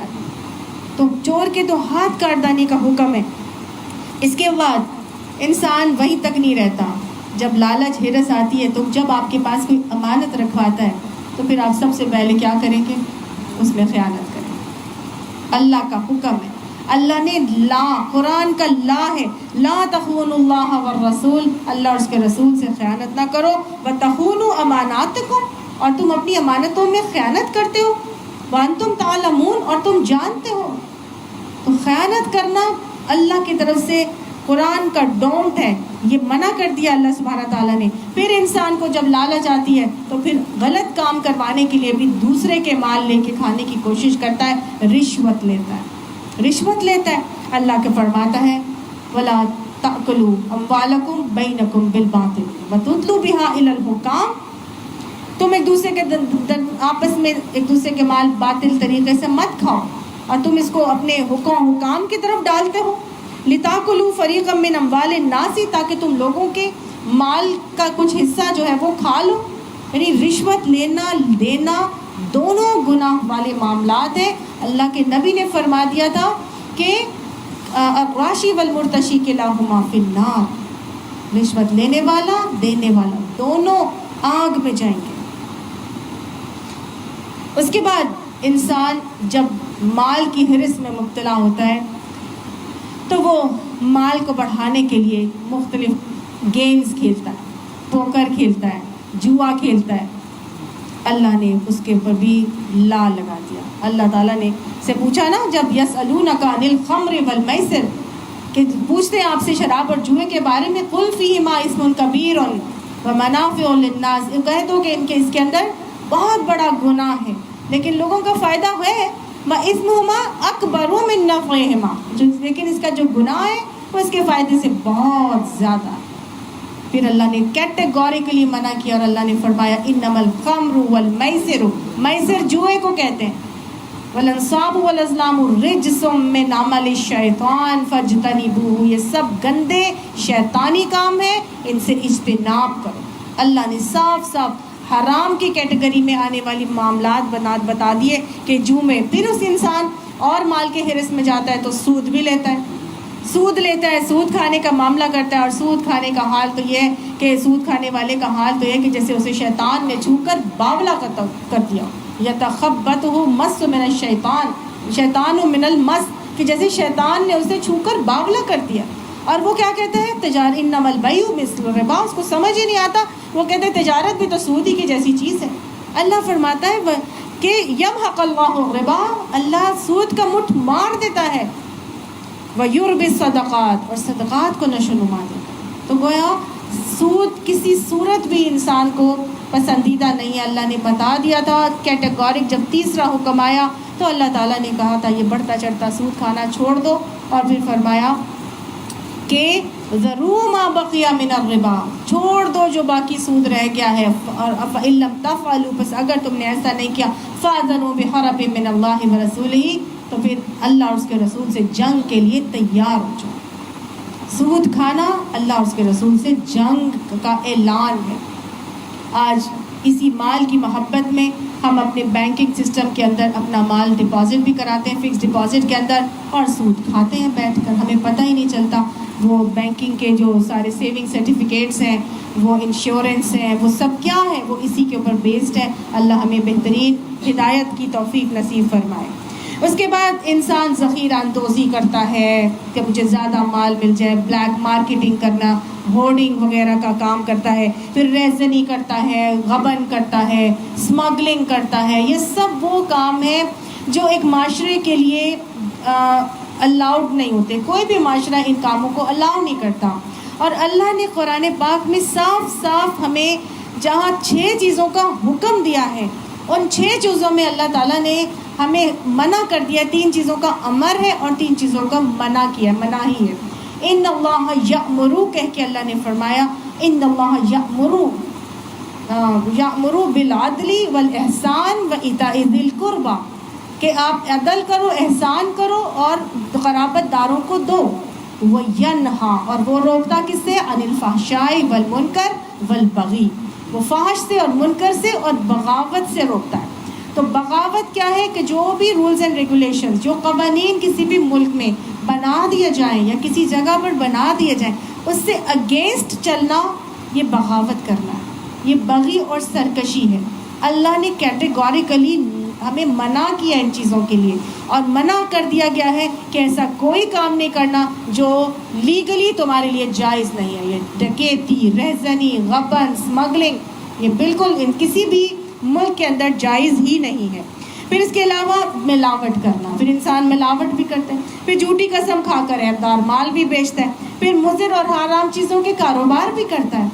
تو چور کے تو ہاتھ کاٹ دینے کا حکم ہے۔ اس کے بعد انسان وہیں تک نہیں رہتا، جب لالچ ہرس آتی ہے تو جب آپ کے پاس کوئی امانت رکھواتا ہے تو پھر آپ سب سے پہلے کیا کریں گے؟ اس میں خیانت کریں۔ اللہ کا حکم ہے، اللہ نے قرآن کا لا ہے، لا تخونوا اللہ والرسول، اللہ اور اس کے رسول سے خیانت نہ کرو، وتخونوا اماناتکم، اور تم اپنی امانتوں میں خیانت کرتے ہو، وانتم تعلمون، اور تم جانتے ہو۔ تو خیانت کرنا اللہ کی طرف سے قرآن کا ڈونٹ ہے، یہ منع کر دیا اللہ سبحانہ تعالیٰ نے۔ پھر انسان کو جب لالچ آتی ہے تو پھر غلط کام کروانے کے لیے بھی دوسرے کے مال لے کے کھانے کی کوشش کرتا ہے، رشوت لیتا ہے، رشوت لیتا ہے۔ اللہ کے فرماتا ہے وَلَا تَأْكُلُوا أَمْوَالَكُمْ بَيْنَكُمْ بِالْبَاطِلِ وَتُدْلُوا بِهَا إِلَى الْحُكَامِ، تم ایک دوسرے کے آپس میں ایک دوسرے کے مال باطل طریقے سے مت کھاؤ، اور تم اس کو اپنے حکام کی طرف ڈالتے ہو۔ لِتَأْكُلُوا فَرِيقًا مِّنْ أَمْوَالِ النَّاسِ، تاکہ تم لوگوں کے مال کا کچھ حصہ جو ہے وہ کھا لو۔ یعنی رشوت لینا دینا دونوں گناہ والے معاملات ہیں۔ اللہ کے نبی نے فرما دیا تھا کہ الراشی والمرتشی کلاہما فی النار، رشوت لینے والا دینے والا دونوں آگ میں جائیں گے۔ اس کے بعد انسان جب مال کی ہرس میں مبتلا ہوتا ہے تو وہ مال کو بڑھانے کے لیے مختلف گیمز کھیلتا ہے، پوکر کھیلتا ہے، جوا کھیلتا ہے، اللہ نے اس کے اوپر بھی لا لگا دیا. اللہ تعالیٰ نے سے پوچھا نا جب یسألونک عن الخمر والمیسر، کہ پوچھتے ہیں آپ سے شراب اور جوئے کے بارے میں، قل فیہما اسم کبیر ومنافع للناس، کہہ دو کہ اس کے اندر بہت بڑا گناہ ہے لیکن لوگوں کا فائدہ ہے. واسمہما اکبر من نفعہما، لیکن اس کا جو گناہ ہے وہ اس کے فائدے سے بہت زیادہ ہے. پھر اللہ نے کیٹیگوریکلی منع کیا اور اللہ نے فرمایا انما الخمر والمیسر، میسر جوئے کو کہتے ہیں، والانصاب والازلام رجس من عمل الشیطان فاجتنبوہ، یہ سب گندے شیطانی کام ہیں، ان سے اجتناب کرو. اللہ نے صاف صاف حرام کی کیٹیگری میں آنے والی معاملات بتا دیے کہ جو میں پھر اس انسان اور مال کے حرص میں جاتا ہے تو سود بھی لیتا ہے، سود کھانے کا معاملہ کرتا ہے. اور سود کھانے کا حال تو یہ ہے کہ سود کھانے والے کا حال تو یہ کہ جیسے اسے شیطان نے چھو کر باولا کر دیا. یتخبطہ مس من الشیطان، شیطان من المس، کہ جیسے شیطان نے اسے چھو کر باولا کر دیا. اور وہ کیا کہتے ہیں تجارت انما البیع مثل الربا، اس کو سمجھ ہی نہیں آتا، وہ کہتے ہیں تجارت بھی تو سود ہی کی جیسی چیز ہے. اللہ فرماتا ہے کہ یمحق اللہ الربا، اللہ سود کا مٹھ مار دیتا ہے، وَيُرْبِي الصَّدَقَاتِ، اور صدقات کو نشو نما دیتا ہے. تو گویا سود کسی صورت بھی انسان کو پسندیدہ نہیں ہے. اللہ نے بتا دیا تھا کیٹیگورک، جب تیسرا حکم آیا تو اللہ تعالیٰ نے کہا تھا یہ بڑھتا چڑھتا سود کھانا چھوڑ دو، اور پھر فرمایا کہ ذَرُوا مَا بَقِيَ مِنَ الرِّبَا، چھوڑ دو جو باقی سود رہ گیا ہے. اور فَإِن لَّمْ تَفْعَلُوا، بس اگر تم نے ایسا نہیں کیا، فَأْذَنُوا بِحَرْبٍ مِّنَ اللَّهِ وَرَسُولِهِ، تو پھر اللہ اور اس کے رسول سے جنگ کے لیے تیار ہو جاؤ. سود کھانا اللہ اور اس کے رسول سے جنگ کا اعلان ہے. آج اسی مال کی محبت میں ہم اپنے بینکنگ سسٹم کے اندر اپنا مال ڈپازٹ بھی کراتے ہیں فکس ڈپازٹ کے اندر، اور سود کھاتے ہیں بیٹھ کر، ہمیں پتہ ہی نہیں چلتا. وہ بینکنگ کے جو سارے سیونگ سرٹیفکیٹس ہیں، وہ انشورنس ہیں، وہ سب کیا ہے، وہ اسی کے اوپر بیسڈ ہے. اللہ ہمیں بہترین ہدایت کی توفیق نصیب فرمائے. اس کے بعد انسان ذخیرہ اندوزی کرتا ہے کہ مجھے زیادہ مال مل جائے، بلیک مارکیٹنگ کرنا، ہورڈنگ وغیرہ کا کام کرتا ہے، پھر ریزنی کرتا ہے، غبن کرتا ہے، اسمگلنگ کرتا ہے. یہ سب وہ کام ہیں جو ایک معاشرے کے لیے الاؤڈ نہیں ہوتے. کوئی بھی معاشرہ ان کاموں کو الاؤ نہیں کرتا. اور اللہ نے قرآن پاک میں صاف صاف ہمیں جہاں 6 چیزوں کا حکم دیا ہے، ان 6 چیزوں میں اللہ تعالیٰ نے ہمیں منع کر دیا. 3 چیزوں کا امر ہے اور 3 چیزوں کا منع کیا، مناہی ہے. ان اللہ یأمر، کہہ کے اللہ نے فرمایا ان اللہ یأمر بالعدل والاحسان وایتاء ذی القربى، کہ آپ عدل کرو، احسان کرو اور قرابت داروں کو دو. وینہا، اور وہ روکتا کس سے؟ عن الفحشاء والمنکر والبغی، وہ فحش سے اور منکر سے اور بغاوت سے روکتا ہے. تو بغاوت کیا ہے کہ جو بھی رولز اینڈ ریگولیشنز، جو قوانین کسی بھی ملک میں بنا دیا جائیں یا کسی جگہ پر بنا دیے جائیں، اس سے اگینسٹ چلنا، یہ بغاوت کرنا ہے، یہ بغی اور سرکشی ہے. اللہ نے کیٹیگوریکلی ہمیں منع کیا ان چیزوں کے لیے، اور منع کر دیا گیا ہے کہ ایسا کوئی کام نہیں کرنا جو لیگلی تمہارے لیے جائز نہیں ہے. یہ ڈکیتی، رہزنی، غبن، اسمگلنگ، یہ بالکل کسی بھی ملک کے اندر جائز ہی نہیں ہے. پھر اس کے علاوہ ملاوٹ کرنا، پھر انسان ملاوٹ بھی کرتا ہے، پھر جھوٹی قسم کھا کر عیبدار مال بھی بیچتا ہے، پھر مضر اور حرام چیزوں کے کاروبار بھی کرتا ہے.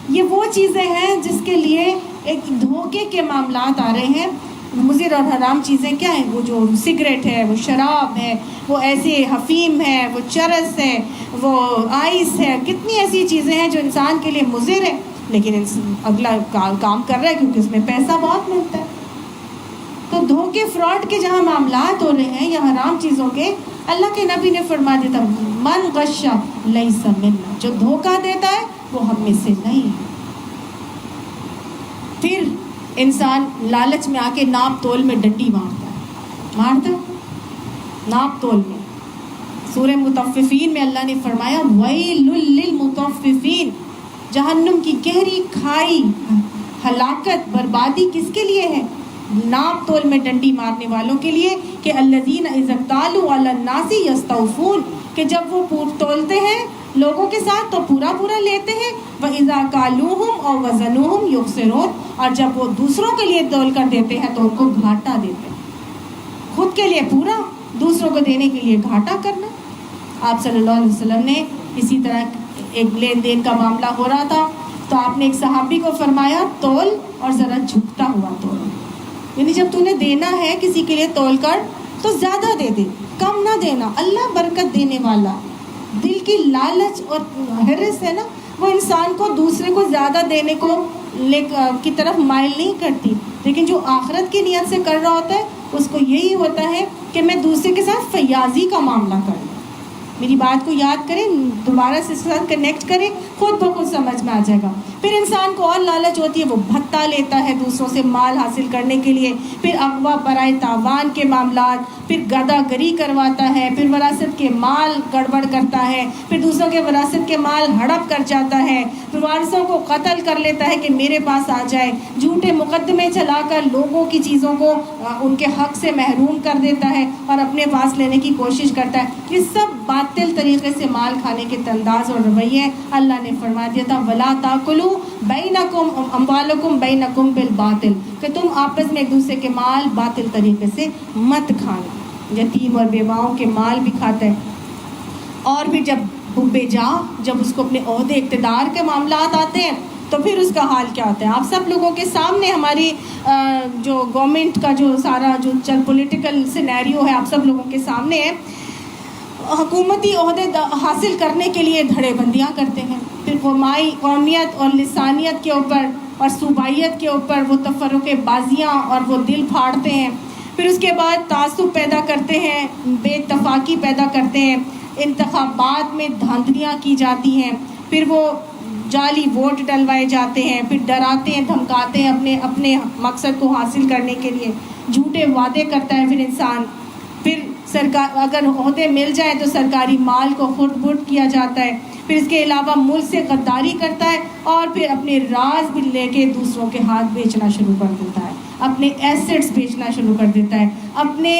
یہ وہ چیزیں ہیں جس کے لیے ایک دھوکے کے معاملات آ رہے ہیں. مضر اور حرام چیزیں کیا ہیں؟ وہ جو سگریٹ ہے، وہ شراب ہے، وہ ایسے حفیم ہے، وہ چرس ہے، وہ آئس ہے، کتنی ایسی چیزیں ہیں جو انسان کے لیے مضر ہے، لیکن اگلا کام کر رہا ہے کیونکہ اس میں پیسہ بہت ملتا ہے. تو دھوکے، فراڈ کے جہاں معاملات ہو رہے ہیں یا حرام چیزوں کے، اللہ کے نبی نے فرما دیتا من غش لیس منا، جو دھوکہ دیتا ہے وہ ہم میں سے نہیں ہے. پھر انسان لالچ میں آ کے ناپ تول میں ڈنڈی مارتا ناپ تول میں. سورہ مطففین میں اللہ نے فرمایا ویل للمطففین، جہنم کی گہری کھائی، ہلاکت، بربادی کس کے لیے ہے؟ ناپ تول میں ڈنڈی مارنے والوں کے لیے، کہ الذین اذا اکتالوا علی الناس یستوفون، کہ جب وہ تولتے ہیں لوگوں کے ساتھ تو پورا پورا لیتے ہیں، وَإِذَا كَالُوهُمْ أَوْ وَزَنُوهُمْ يُخْسِرُونَ، اور جب وہ دوسروں کے لیے تول کر دیتے ہیں تو ان کو گھاٹا دیتے ہیں۔ خود کے لیے پورا، دوسروں کو دینے کے لیے گھاٹا کرنا۔ آپ صلی اللہ علیہ وسلم نے اسی طرح ایک لین دین کا معاملہ ہو رہا تھا تو آپ نے ایک صحابی کو فرمایا تول اور ذرا جھکتا ہوا تول، یعنی جب تو نے دینا ہے کسی کے لیے تول کر تو زیادہ دے دے، کم نہ دینا۔ اللہ برکت دینے والا۔ دل کی لالچ اور حرص ہے نا، وہ انسان کو دوسرے کو زیادہ دینے کی طرف مائل نہیں کرتی، لیکن جو آخرت کی نیت سے کر رہا ہوتا ہے اس کو یہی ہوتا ہے کہ میں دوسرے کے ساتھ فیاضی کا معاملہ کروں۔ میری بات کو یاد کریں، دوبارہ سے اس کے ساتھ کنیکٹ کریں، خود بخود سمجھ میں آ جائے گا۔ پھر انسان کو اور لالچ ہوتی ہے، وہ بھتہ لیتا ہے دوسروں سے مال حاصل کرنے کے لیے، پھر اغوا برائے تاوان کے معاملات، پھر گدا گری کرواتا ہے، پھر وراثت کے مال گڑبڑ کرتا ہے، پھر دوسروں کے وراثت کے مال ہڑپ کر جاتا ہے، پھر وارثوں کو قتل کر لیتا ہے کہ میرے پاس آ جائے، جھوٹے مقدمے چلا کر لوگوں کی چیزوں کو ان کے حق سے محروم کر دیتا ہے اور اپنے پاس لینے کی کوشش کرتا ہے۔ یہ سب باطل طریقے سے مال کھانے کے انداز اور رویے اللہ نے فرما دیا تھا وَلَا تَأْكُلُوا بَيْنَكُمْ أَمْوَالَكُمْ بَيْنَكُمْ بِالْبَاطِلِ، کہ تم آپس میں ایک دوسرے کے مال باطل طریقے سے مت کھانا۔ یتیم اور بیواؤں کے مال بھی کھاتا ہے۔ اور پھر جب حب جاہ، جب اس کو اپنے عہدے اقتدار کے معاملات آتے ہیں تو پھر اس کا حال کیا ہوتا ہے؟ آپ سب لوگوں کے سامنے ہماری جو گورنمنٹ کا جو سارا جو پولیٹیکل سینیریو ہے آپ سب لوگوں کے سامنے ہے۔ حکومتی عہدے حاصل کرنے کے لیے دھڑے بندیاں کرتے ہیں، پھر قومیت اور لسانیت کے اوپر اور صوبائیت کے اوپر وہ تفرقے بازیاں اور وہ دل پھاڑتے ہیں، پھر اس کے بعد تعصب پیدا کرتے ہیں، بے اتفاقی پیدا کرتے ہیں، انتخابات میں دھاندلیاں کی جاتی ہیں، پھر وہ جعلی ووٹ ڈلوائے جاتے ہیں، پھر ڈراتے ہیں دھمکاتے ہیں اپنے مقصد کو حاصل کرنے کے لیے، جھوٹے وعدے کرتا ہے پھر انسان، پھر اگر عہدے مل جائیں تو سرکاری مال کو خرد برد کیا جاتا ہے، پھر اس کے علاوہ ملک سے غداری کرتا ہے اور پھر اپنے راز بھی لے کے دوسروں کے ہاتھ بیچنا شروع کر دیتا ہے، اپنے ایسٹس بیچنا شروع کر دیتا ہے، اپنے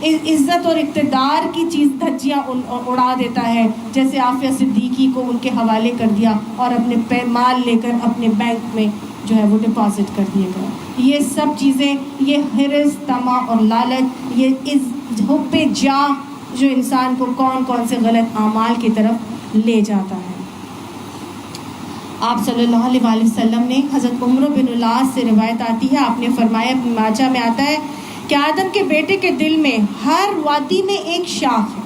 عزت اور اقتدار کی چیز دھجیاں اڑا دیتا ہے، جیسے عافیہ صدیقی کو ان کے حوالے کر دیا اور اپنے مال لے کر اپنے بینک میں جو ہے وہ ڈپازٹ کر دیے گئے۔ یہ سب چیزیں، یہ حرص، طمع اور لالچ، یہ حب جاہ جو انسان کو کون سے غلط اعمال کی طرف لے جاتا ہے۔ آپ صلی اللہ علیہ وسلم نے حضرت عمرو بن العاص سے روایت آتی ہے، آپ نے فرمایا، ابن ماجہ میں آتا ہے کہ آدم کے بیٹے کے دل میں ہر وادی میں ایک شاخ ہے،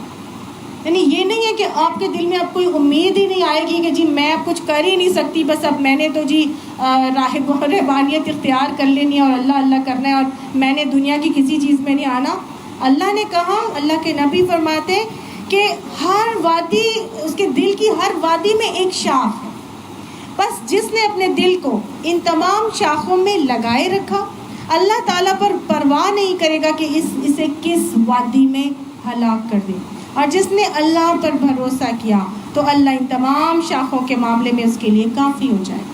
یعنی یہ نہیں ہے کہ آپ کے دل میں اب کوئی امید ہی نہیں آئے گی کہ جی میں اب کچھ کر ہی نہیں سکتی، بس اب میں نے تو جی رہبانیت اختیار کر لینی ہے اور اللہ اللہ کرنا ہے اور میں نے دنیا کی کسی چیز میں نہیں آنا۔ اللہ نے کہا، اللہ کے نبی فرماتے کہ ہر وادی، اس کے دل کی ہر وادی میں ایک شاخ ہے، بس جس نے اپنے دل کو ان تمام شاخوں میں لگائے رکھا، اللہ تعالیٰ پر پرواہ نہیں کرے گا کہ اسے کس وادی میں ہلاک کر دے، اور جس نے اللہ پر بھروسہ کیا تو اللہ ان تمام شاخوں کے معاملے میں اس کے لیے کافی ہو جائے گا۔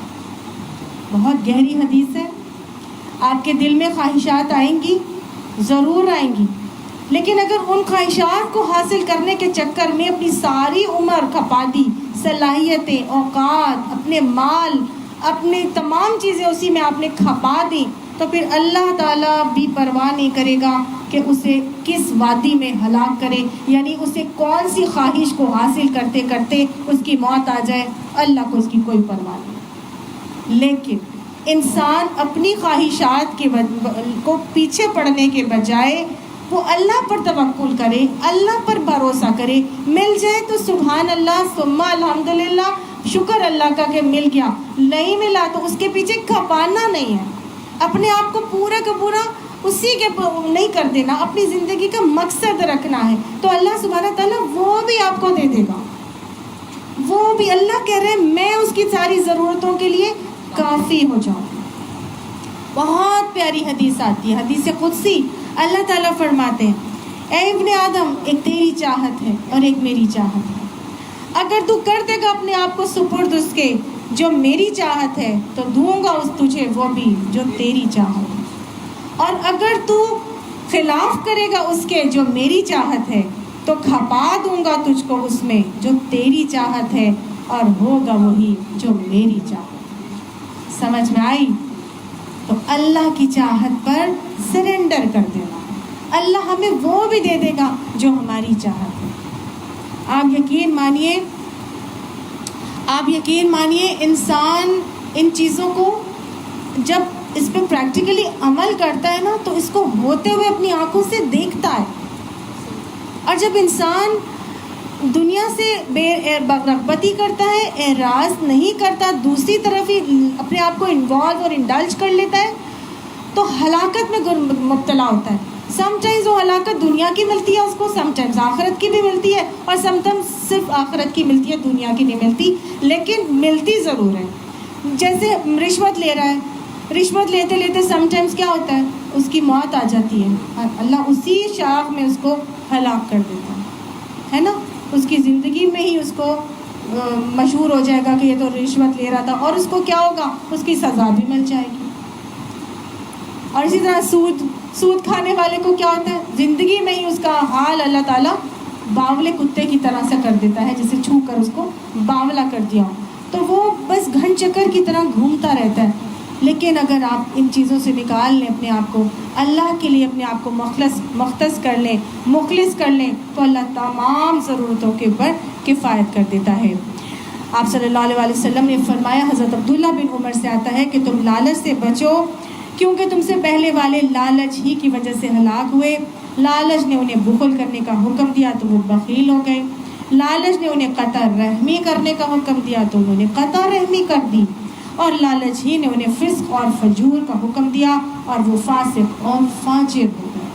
بہت گہری حدیث ہے۔ آپ کے دل میں خواہشات آئیں گی، ضرور آئیں گی، لیکن اگر ان خواہشات کو حاصل کرنے کے چکر میں اپنی ساری عمر کھپا دی، صلاحیتیں، اوقات، اپنے مال، اپنی تمام چیزیں اسی میں آپ نے کھپا دی، تو پھر اللہ تعالیٰ بھی پرواہ نہیں کرے گا کہ اسے کس وادی میں ہلاک کرے، یعنی اسے کون سی خواہش کو حاصل کرتے کرتے اس کی موت آ جائے، اللہ کو اس کی کوئی پرواہ نہیں۔ لیکن انسان اپنی خواہشات کو پیچھے پڑنے کے بجائے وہ اللہ پر توکل کرے، اللہ پر بھروسہ کرے، مل جائے تو سبحان اللہ ثم الحمدللہ، شکر اللہ کا کہ مل گیا، نہیں ملا تو اس کے پیچھے کھپانا نہیں ہے، اپنے آپ کو پورا کا پورا اسی کے نہیں کر دینا، اپنی زندگی کا مقصد رکھنا ہے تو اللہ سبحانہ تعالیٰ وہ بھی آپ کو دے دے گا، وہ بھی اللہ کہہ رہے ہیں میں اس کی ساری ضرورتوں کے لیے کافی ہو جاؤں۔ بہت پیاری حدیث آتی ہے، حدیث قدسی، اللہ تعالیٰ فرماتے ہیں اے ابن آدم، ایک تیری چاہت ہے اور ایک میری چاہت ہے، اگر تو کر دے گا اپنے آپ کو سپرد اس کے جو میری چاہت ہے تو دوں گا اس تجھے وہ بھی جو تیری چاہت ہے، اور اگر تو خلاف کرے گا اس کے جو میری چاہت ہے تو کھپا دوں گا تجھ کو اس میں جو تیری چاہت ہے، اور ہوگا وہی جو میری چاہت۔ سمجھ میں آئی؟ تو اللہ کی چاہت پر سرنڈر کر دینا، اللہ ہمیں وہ بھی دے دے گا جو ہماری چاہت ہے۔ آپ یقین مانیے انسان ان چیزوں کو جب اس پہ پریکٹیکلی عمل کرتا ہے نا تو اس کو ہوتے ہوئے اپنی آنکھوں سے دیکھتا ہے۔ اور جب انسان دنیا سے بے رغبتی کرتا ہے، اعراض نہیں کرتا، دوسری طرف ہی اپنے آپ کو انوالو اور انڈلج کر لیتا ہے، تو ہلاکت میں مبتلا ہوتا ہے۔ سم ٹائمز وہ ہلاکت دنیا کی ملتی ہے اس کو، سم ٹائمز آخرت کی بھی ملتی ہے، اور سم ٹائمز صرف آخرت کی ملتی ہے، دنیا کی نہیں ملتی، لیکن ملتی ضرور ہے۔ جیسے رشوت لے رہا ہے، رشوت لیتے لیتے سم ٹائمز کیا ہوتا ہے، اس کی موت آ جاتی ہے، اور اللہ اسی شاخ میں اس کو ہلاک کر دیتا ہے نا۔ اس کی زندگی میں ہی اس کو مشہور ہو جائے گا کہ یہ تو رشوت لے رہا تھا، اور اس کو کیا ہوگا، اس کی سزا بھی مل جائے گی۔ اور اسی طرح سود کھانے والے کو کیا ہوتا ہے، زندگی میں ہی اس کا حال اللہ تعالیٰ باولے کتے کی طرح سے کر دیتا ہے، جسے چھو کر اس کو باولا کر دیا ہو، تو وہ بس گھن چکر کی طرح گھومتا رہتا ہے۔ لیکن اگر آپ ان چیزوں سے نکال لیں اپنے آپ کو، اللہ کے لیے اپنے آپ کو مختص کر لیں، مخلص کر لیں، تو اللہ تمام ضرورتوں کے اوپر کفایت کر دیتا ہے۔ آپ صلی اللہ علیہ وآلہ وسلم نے فرمایا، حضرت عبداللہ بن عمر سے آتا ہے کہ تم لالچ سے بچو، کیونکہ تم سے پہلے والے لالچ ہی کی وجہ سے ہلاک ہوئے۔ لالچ نے انہیں بخل کرنے کا حکم دیا تو وہ بخیل ہو گئے، لالچ نے انہیں قطع رحمی کرنے کا حکم دیا تو انہوں نے قطع رحمی کر دی، اور لالچ ہی نے انہیں فسق اور فجور کا حکم دیا اور وہ فاسق اور فاجر ہو گئے۔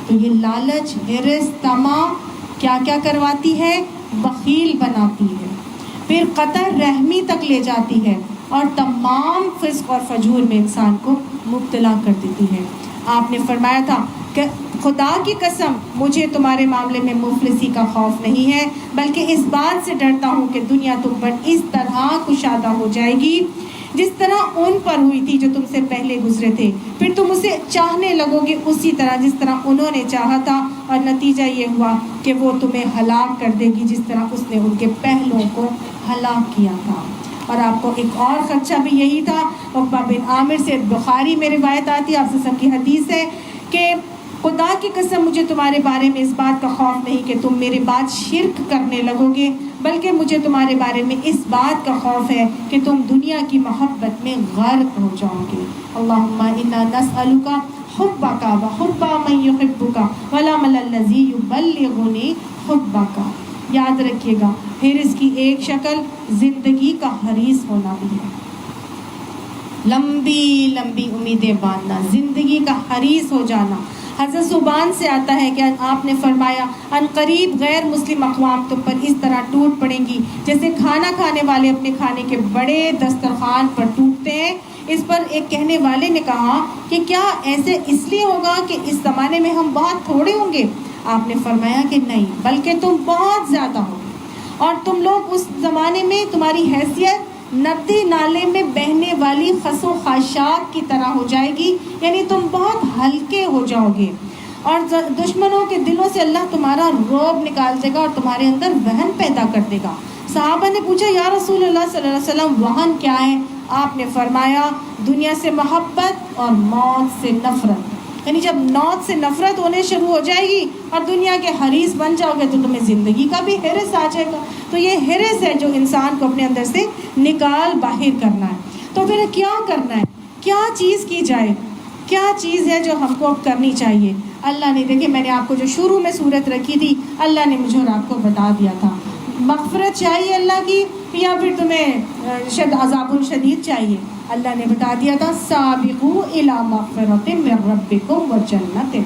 تو یہ لالچ، ہرس، طمع کیا کیا کرواتی ہے، بخیل بناتی ہے، پھر قطع رحمی تک لے جاتی ہے، اور تمام فسق اور فجور میں انسان کو مبتلا کر دیتی ہے۔ آپ نے فرمایا تھا کہ خدا کی قسم مجھے تمہارے معاملے میں مفلسی کا خوف نہیں ہے، بلکہ اس بات سے ڈرتا ہوں کہ دنیا تم پر اس طرح کشادہ ہو جائے گی جس طرح ان پر ہوئی تھی جو تم سے پہلے گزرے تھے، پھر تم اسے چاہنے لگو گے اسی طرح جس طرح انہوں نے چاہا تھا، اور نتیجہ یہ ہوا کہ وہ تمہیں ہلاک کر دے گی جس طرح اس نے ان کے پہلوں کو ہلاک کیا تھا۔ اور آپ کو ایک اور خدشہ بھی یہی تھا، عقبہ بن عامر سے بخاری میں روایت آتی ہے، آپ سے سب کی حدیث ہے کہ خدا کی قسم مجھے تمہارے بارے میں اس بات کا خوف نہیں کہ تم میرے بعد شرک کرنے لگو گے، بلکہ مجھے تمہارے بارے میں اس بات کا خوف ہے کہ تم دنیا کی محبت میں غرق ہو جاؤ گے۔ اللہم انا نسألک حبک وحب من یحبک والعمل الذی یبلغنی حبک۔ یاد رکھیے گا، پھر اس کی ایک شکل زندگی کا حریص ہونا بھی ہے، لمبی لمبی امیدیں باندھنا، زندگی کا حریص ہو جانا۔ حضرت صوبان سے آتا ہے کہ آپ نے فرمایا، ان قریب غیر مسلم اقوام تم پر اس طرح ٹوٹ پڑیں گی جیسے کھانا کھانے والے اپنے کھانے کے بڑے دسترخوان پر ٹوٹتے ہیں۔ اس پر ایک کہنے والے نے کہا کہ کیا ایسے اس لیے ہوگا کہ اس زمانے میں ہم بہت تھوڑے ہوں گے؟ آپ نے فرمایا کہ نہیں، بلکہ تم بہت زیادہ ہو، اور تم لوگ اس زمانے میں تمہاری حیثیت ندی نالے میں بہنے والی خس و خاشاک کی طرح ہو جائے گی، یعنی تم بہت ہلکے ہو جاؤ گے، اور دشمنوں کے دلوں سے اللہ تمہارا رعب نکال دے گا اور تمہارے اندر وہن پیدا کر دے گا۔ صحابہ نے پوچھا، یا رسول اللہ صلی اللہ علیہ وسلم وہن کیا ہے؟ آپ نے فرمایا، دنیا سے محبت اور موت سے نفرت، یعنی جب موت سے نفرت ہونے شروع ہو جائے گی اور دنیا کے حریص بن جاؤ گے تو تمہیں زندگی کا بھی حرص آ جائے گا۔ تو یہ حرص ہے جو انسان کو اپنے اندر سے نکال باہر کرنا ہے۔ تو پھر کیا کرنا ہے، کیا چیز کی جائے، کیا چیز ہے جو ہم کو اب کرنی چاہیے؟ اللہ نے، دیکھیں میں نے آپ کو جو شروع میں صورت رکھی تھی، اللہ نے مجھے اور آپ کو بتا دیا تھا، مغفرت چاہیے اللہ کی یا پھر تمہیں عذاب الشدید چاہیے؟ اللہ نے بتا دیا تھا، سابقوا الی مغفرۃ من ربکم وجنۃ،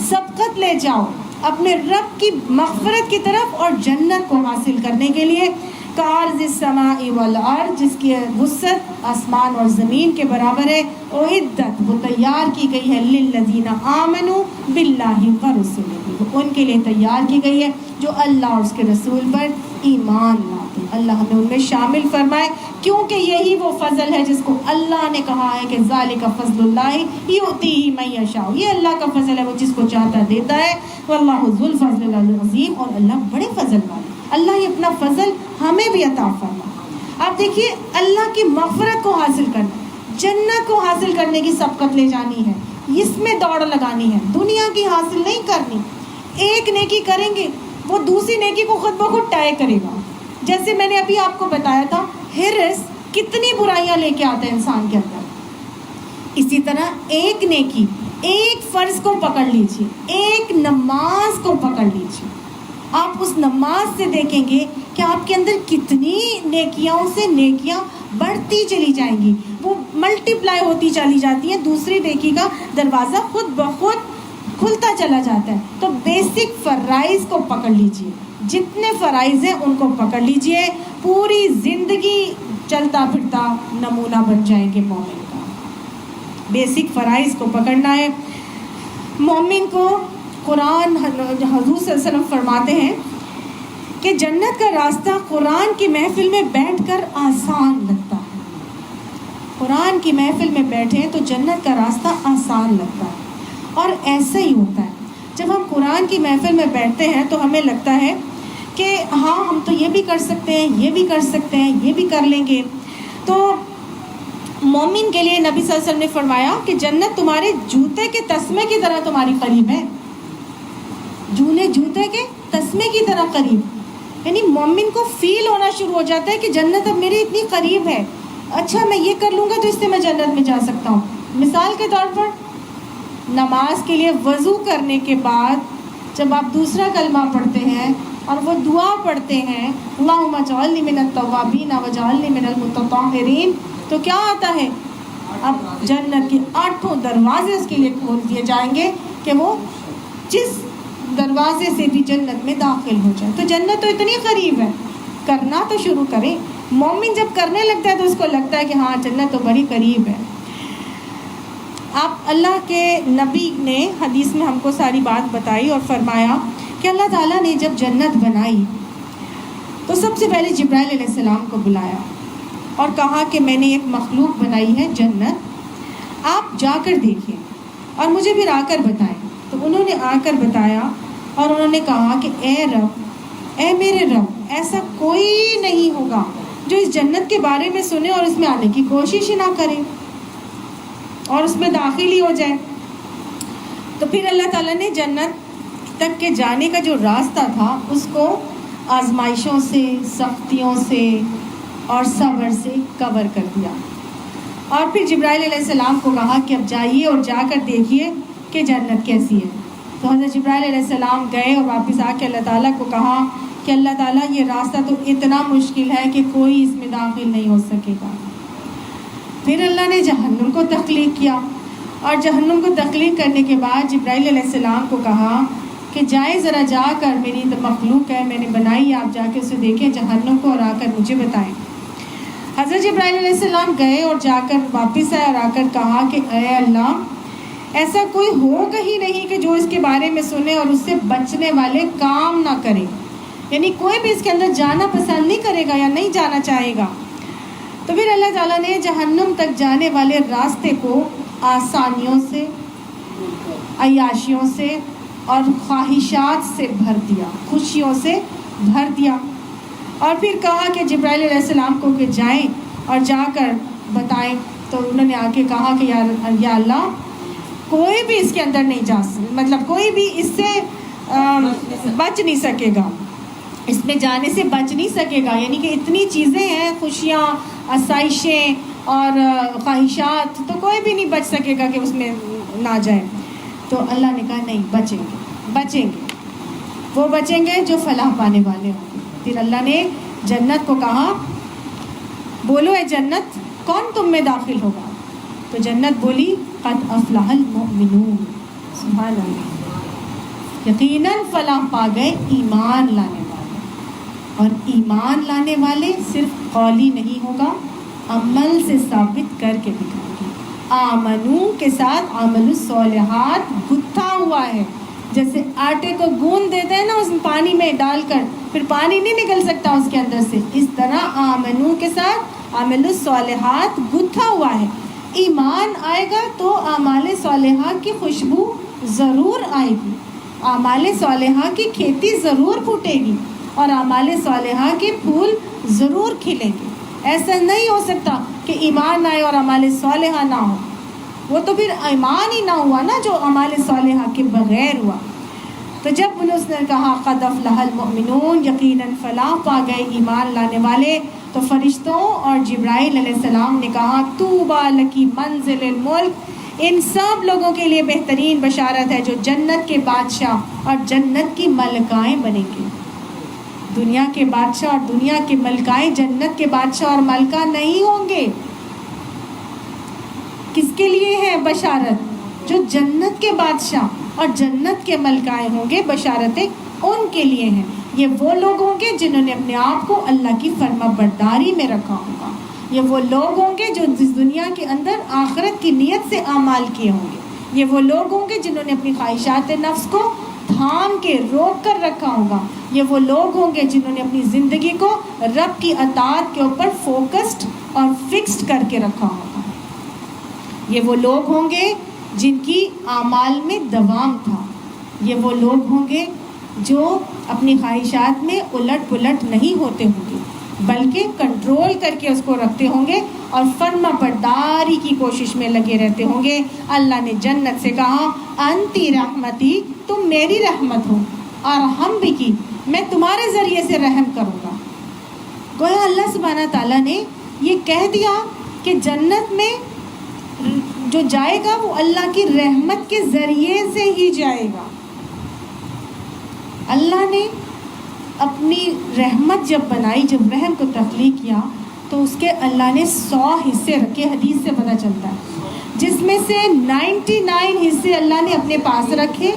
سبقت لے جاؤ اپنے رب کی مغفرت کی طرف اور جنت کو حاصل کرنے کے لیے، کارض السماء والارض، جس کی وسعت آسمان اور زمین کے برابر ہے. اعدت وہ تیار کی گئی ہے للذین آمنوا باللہ ورسلہ ان کے لیے تیار کی گئی ہے جو اللہ اور اس کے رسول پر ایمان لاتے. اللہ ہمیں ان میں شامل فرمائے کیونکہ یہی وہ فضل ہے جس کو اللہ نے کہا ہے کہ ذالک فضل اللہ یؤتیہ من یشاء. یہ اللہ کا فضل ہے وہ جس کو چاہتا دیتا ہے. واللہ ذو الفضل العظیم اور اللہ بڑے فضل والے. اللہ یہ اپنا فضل ہمیں بھی عطا فرما. آپ دیکھیے اللہ کی مغفرت کو حاصل کرنا, جنت کو حاصل کرنے کی سبقت لے جانی ہے, اس میں دوڑ لگانی ہے, دنیا کی حاصل نہیں کرنی. ایک نیکی کریں گے وہ دوسری نیکی کو خود بخود طے کرے گا. جیسے میں نے ابھی آپ کو بتایا تھا ہرس کتنی برائیاں لے کے آتا ہے انسان کے اندر, اسی طرح ایک نیکی, ایک فرض کو پکڑ لیجیے, ایک نماز کو پکڑ لیجیے. آپ اس نماز سے دیکھیں گے کہ آپ کے اندر کتنی نیکیاں سے نیکیاں بڑھتی چلی جائیں گی, وہ ملٹی پلائی ہوتی چلی جاتی ہیں, دوسری نیکی کا دروازہ خود بخود کھلتا چلا جاتا ہے. تو بیسک فرائض کو پکڑ لیجئے, جتنے فرائض ہیں ان کو پکڑ لیجئے, پوری زندگی چلتا پھرتا نمونہ بن جائیں گے مومن کا. بیسک فرائض کو پکڑنا ہے. مومن کو قرآن حضور صلی اللہ علیہ وسلم فرماتے ہیں کہ جنت کا راستہ قرآن کی محفل میں بیٹھ کر آسان لگتا ہے. قرآن کی محفل میں بیٹھیں تو جنت کا راستہ آسان لگتا ہے. اور ایسا ہی ہوتا ہے جب ہم قرآن کی محفل میں بیٹھتے ہیں تو ہمیں لگتا ہے کہ ہاں ہم تو یہ بھی کر سکتے ہیں, یہ بھی کر سکتے ہیں, یہ بھی کر لیں گے. تو مومن کے لیے نبی صلی اللہ علیہ وسلم نے فرمایا کہ جنت تمہارے جوتے کے تسمے کی طرح تمہاری قریب ہے. جوتے کے تسمے کی طرح قریب, یعنی مومن کو فیل ہونا شروع ہو جاتا ہے کہ جنت اب میرے اتنی قریب ہے, اچھا میں یہ کر لوں گا تو اس سے میں جنت میں جا سکتا ہوں. مثال کے طور پر نماز کے لیے وضو کرنے کے بعد جب آپ دوسرا کلمہ پڑھتے ہیں اور وہ دعا پڑھتے ہیں اللہم اجعلنی من التوابین واجعلنی من المتطہرین, تو کیا آتا ہے, اب جنت کے 8 دروازے اس کے لیے کھول دیے جائیں گے کہ وہ جس دروازے سے بھی جنت میں داخل ہو جائے. تو جنت تو اتنی قریب ہے, کرنا تو شروع کریں. مومن جب کرنے لگتا ہے تو اس کو لگتا ہے کہ ہاں جنت تو بڑی قریب ہے. آپ اللہ کے نبی نے حدیث میں ہم کو ساری بات بتائی اور فرمایا کہ اللہ تعالیٰ نے جب جنت بنائی تو سب سے پہلے جبرائیل علیہ السلام کو بلایا اور کہا کہ میں نے ایک مخلوق بنائی ہے جنت, آپ جا کر دیکھیں اور مجھے پھر آ کر بتائیں. تو انہوں نے آ کر بتایا اور انہوں نے کہا کہ اے رب, اے میرے رب, ایسا کوئی نہیں ہوگا جو اس جنت کے بارے میں سنے اور اس میں آنے کی کوشش ہی نہ کرے اور اس میں داخل ہی ہو جائے. تو پھر اللہ تعالیٰ نے جنت تک کے جانے کا جو راستہ تھا اس کو آزمائشوں سے, سختیوں سے اور صبر سے کور کر دیا. اور پھر جبرائیل علیہ السلام کو کہا کہ اب جائیے اور جا کر دیکھیے کہ جنت کیسی ہے. تو حضرت جبرائیل علیہ السلام گئے اور واپس آ کے اللہ تعالیٰ کو کہا کہ اللہ تعالیٰ یہ راستہ تو اتنا مشکل ہے کہ کوئی اس میں داخل نہیں ہو سکے گا. پھر اللہ نے جہنم کو تخلیق کیا اور جہنم کو تخلیق کرنے کے بعد جبرائیل علیہ السلام کو کہا کہ جائیں ذرا جا کر, میری مخلوق ہے میں نے بنائی, آپ جا کے اسے دیکھیں جہنم کو اور آ کر مجھے بتائیں. حضرت جبرائیل علیہ السلام گئے اور جا کر واپس آئے اور آ کر کہا کہ اے اللہ, ایسا کوئی ہوگا ہی نہیں کہ جو اس کے بارے میں سنے اور اس سے بچنے والے کام نہ کرے, یعنی کوئی بھی اس کے اندر جانا پسند نہیں کرے گا یا نہیں جانا چاہے گا. تو پھر اللہ تعالیٰ نے جہنم تک جانے والے راستے کو آسانیوں سے, عیاشیوں سے اور خواہشات سے بھر دیا, خوشیوں سے بھر دیا. اور پھر کہا کہ جبرائیل علیہ السلام کو کہ جائیں اور جا کر بتائیں. تو انہوں نے آ کے کہا کہ یا اللہ, کوئی بھی اس کے اندر نہیں جا سکتا, مطلب کوئی بھی اس سے بچ نہیں سکے گا, اس میں جانے سے بچ نہیں سکے گا, یعنی کہ اتنی چیزیں ہیں, خوشیاں, آسائشیں اور خواہشات, تو کوئی بھی نہیں بچ سکے گا کہ اس میں نہ جائے. تو اللہ نے کہا نہیں, بچیں گے, وہ بچیں گے جو فلاح پانے والے ہوں گے. پھر اللہ نے جنت کو کہا بولو اے جنت کون تم میں داخل ہوگا. تو جنت بولی قد افلح المؤمنون, سبحان اللہ, یقیناً فلاح پا گئے ایمان لانے والے. اور ایمان لانے والے صرف قولی نہیں ہوگا, عمل سے ثابت کر کے دکھائیں گے. آمنو کے ساتھ عمل الصالحات گتھا ہوا ہے. جیسے آٹے کو گوند دیتے ہیں نا اس پانی میں ڈال کر، پھر پانی نہیں نکل سکتا اس کے اندر سے، اس طرح آمنو کے ساتھ عمل الصالحات گتھا ہوا ہے. ایمان آئے گا تو اعمال صالحہ کی خوشبو ضرور آئے گی، اعمال صالحہ کی کھیتی ضرور پھوٹے گی، اور اعمال صالحہ کے پھول ضرور کھلیں گے. ایسا نہیں ہو سکتا کہ ایمان آئے اور اعمال صالحہ نہ ہو. وہ تو پھر ایمان ہی نہ ہوا نا جو اعمال صالحہ کے بغیر ہوا. تو جب اس نے کہا قد افلح المؤمنون، یقیناً فلاح پا گئے ایمان لانے والے، تو فرشتوں اور جبرائیل علیہ السلام نے کہا طوبی لکی منزل الملک، ان سب لوگوں کے لیے بہترین بشارت ہے جو جنت کے بادشاہ اور جنت کی ملکائیں بنیں گے. دنیا کے بادشاہ اور دنیا کے ملکائیں جنت کے بادشاہ اور ملکہ نہیں ہوں گے. کس کے لیے ہے بشارت؟ جو جنت کے بادشاہ اور جنت کے ملکائیں ہوں گے، بشارتیں ان کے لیے ہیں. یہ وہ لوگ ہوں گے جنہوں نے اپنے آپ کو اللہ کی فرما برداری میں رکھا ہوگا. یہ وہ لوگ ہوں گے جو اس دنیا کے اندر آخرت کی نیت سے اعمال کیے ہوں گے. یہ وہ لوگ ہوں گے جنہوں نے اپنی خواہشات نفس کو تھام کے روک کر رکھا ہوگا. یہ وہ لوگ ہوں گے جنہوں نے اپنی زندگی کو رب کی اطاعت کے اوپر فوکسڈ اور فکسڈ کر کے رکھا ہوگا. یہ وہ لوگ ہوں گے جن کی اعمال میں دوام تھا. یہ وہ لوگ ہوں گے جو اپنی خواہشات میں الٹ پلٹ نہیں ہوتے ہوں گے، بلکہ کنٹرول کر کے اس کو رکھتے ہوں گے اور فرما برداری کی کوشش میں لگے رہتے ہوں گے. اللہ نے جنت سے کہا انتی رحمتی، تم میری رحمت ہو، اور ہم بھی کی، میں تمہارے ذریعے سے رحم کروں گا. گویا اللہ سبحانہ تعالیٰ نے یہ کہہ دیا کہ جنت میں جو جائے گا وہ اللہ کی رحمت کے ذریعے سے ہی جائے گا. اللہ نے اپنی رحمت جب بنائی، جب رحم کو تخلیق کیا، تو اس کے اللہ نے 100 حصے رکھے. حدیث سے پتہ چلتا ہے جس میں سے 99 حصے اللہ نے اپنے پاس رکھے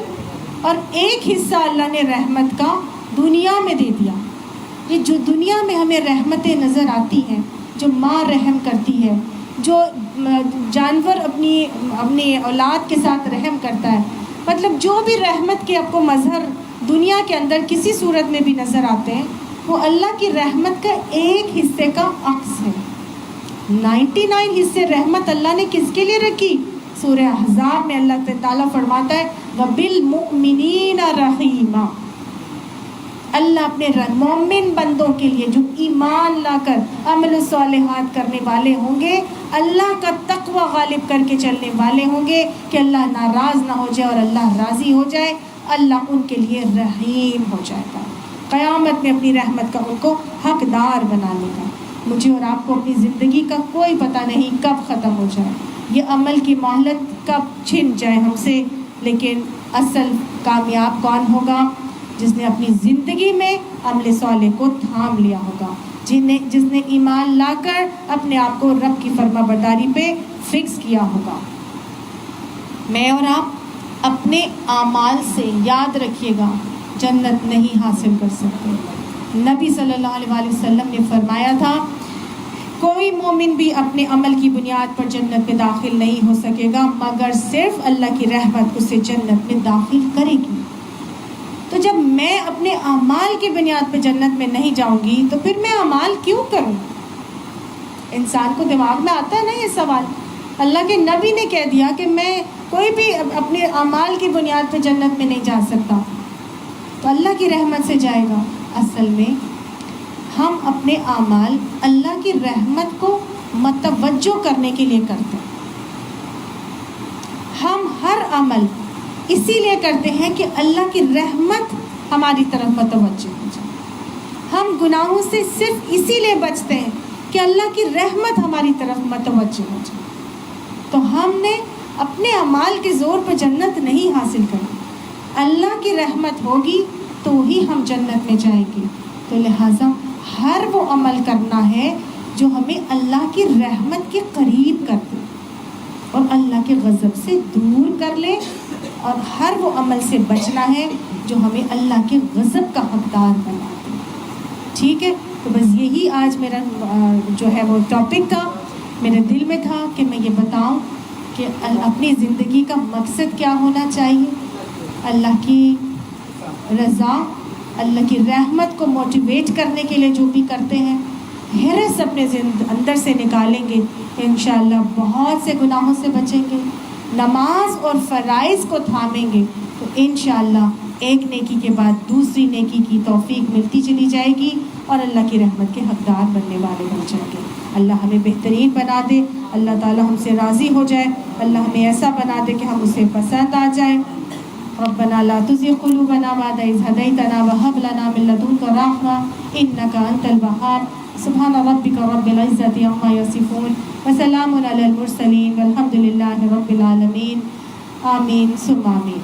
اور ایک حصہ اللہ نے رحمت کا دنیا میں دے دیا. یہ جو دنیا میں ہمیں رحمتیں نظر آتی ہیں، جو ماں رحم کرتی ہے، جو جانور اپنی اولاد کے ساتھ رحم کرتا ہے، مطلب جو بھی رحمت کے آپ کو مظہر دنیا کے اندر کسی صورت میں بھی نظر آتے ہیں، وہ اللہ کی رحمت کا ایک حصے کا عکس ہے. 99 حصے رحمت اللہ نے کس کے لیے رکھی؟ سورہ احزاب میں اللہ تعالیٰ فرماتا ہے وَبِالْمُؤْمِنِينَ رَحِيمًا، اللہ اپنے مومن بندوں کے لیے جو ایمان لا کر عمل الصالحات کرنے والے ہوں گے، اللہ کا تقوی غالب کر کے چلنے والے ہوں گے کہ اللہ ناراض نہ ہو جائے اور اللہ راضی ہو جائے، اللہ ان کے لیے رحیم ہو جائے گا. قیامت میں اپنی رحمت کا ان کو حقدار بنا لے گا. مجھے اور آپ کو اپنی زندگی کا کوئی پتہ نہیں کب ختم ہو جائے، یہ عمل کی مہلت کب چھن جائے ہم سے، لیکن اصل کامیاب کون ہوگا؟ جس نے اپنی زندگی میں عمل صالح کو تھام لیا ہوگا، جس نے ایمان لا کر اپنے آپ کو رب کی فرما برداری پہ فکس کیا ہوگا. میں اور آپ اپنے اعمال سے، یاد رکھیے گا، جنت نہیں حاصل کر سکتے. نبی صلی اللہ علیہ وسلم نے فرمایا تھا کوئی مومن بھی اپنے عمل کی بنیاد پر جنت میں داخل نہیں ہو سکے گا مگر صرف اللہ کی رحمت اسے جنت میں داخل کرے گی. تو جب میں اپنے اعمال کی بنیاد پہ جنت میں نہیں جاؤں گی تو پھر میں اعمال کیوں کروں؟ انسان کو دماغ میں آتا ہے نا یہ سوال. اللہ کے نبی نے کہہ دیا کہ میں کوئی بھی اپنے اعمال کی بنیاد پہ جنت میں نہیں جا سکتا، تو اللہ کی رحمت سے جائے گا. اصل میں ہم اپنے اعمال اللہ کی رحمت کو متوجہ کرنے کے لیے کرتے ہیں. ہم ہر عمل اسی لیے کرتے ہیں کہ اللہ کی رحمت ہماری طرف متوجہ ہو جائے. ہم گناہوں سے صرف اسی لیے بچتے ہیں کہ اللہ کی رحمت ہماری طرف متوجہ ہو جائے. تو ہم نے اپنے اعمال کے زور پہ جنت نہیں حاصل کرنی، اللہ کی رحمت ہوگی تو ہی ہم جنت میں جائیں گے. تو لہٰذا ہر وہ عمل کرنا ہے جو ہمیں اللہ کی رحمت کے قریب کر دے اور اللہ کے غضب سے دور کر لے، اور ہر وہ عمل سے بچنا ہے جو ہمیں اللہ کے غضب کا حقدار بنا دے. ٹھیک ہے، تو بس یہی آج میرا جو ہے وہ ٹاپک تھا. میرے دل میں تھا کہ میں یہ بتاؤں کہ اپنی زندگی کا مقصد کیا ہونا چاہیے. اللہ کی رضا، اللہ کی رحمت کو موٹیویٹ کرنے کے لیے جو بھی کرتے ہیں، حرص اپنے اندر سے نکالیں گے تو انشاءاللہ بہت سے گناہوں سے بچیں گے. نماز اور فرائض کو تھامیں گے تو انشاءاللہ ایک نیکی کے بعد دوسری نیکی کی توفیق ملتی چلی جائے گی اور اللہ کی رحمت کے حقدار بننے والے بن جائیں گے. اللہ ہمیں بہترین بنا دے، اللہ تعالی ہم سے راضی ہو جائے، اللہ ہمیں ایسا بنا دے کہ ہم اسے پسند آ جائیں. ربنا لا تزغ قلوبنا بعد إذ هديتنا وهب لنا من لدنك رحمة إنك أنت الوهاب. سبحان ربك رب العزة عما يصفون وسلام على المرسلين والحمد لله رب العالمين. آمین ثم آمین.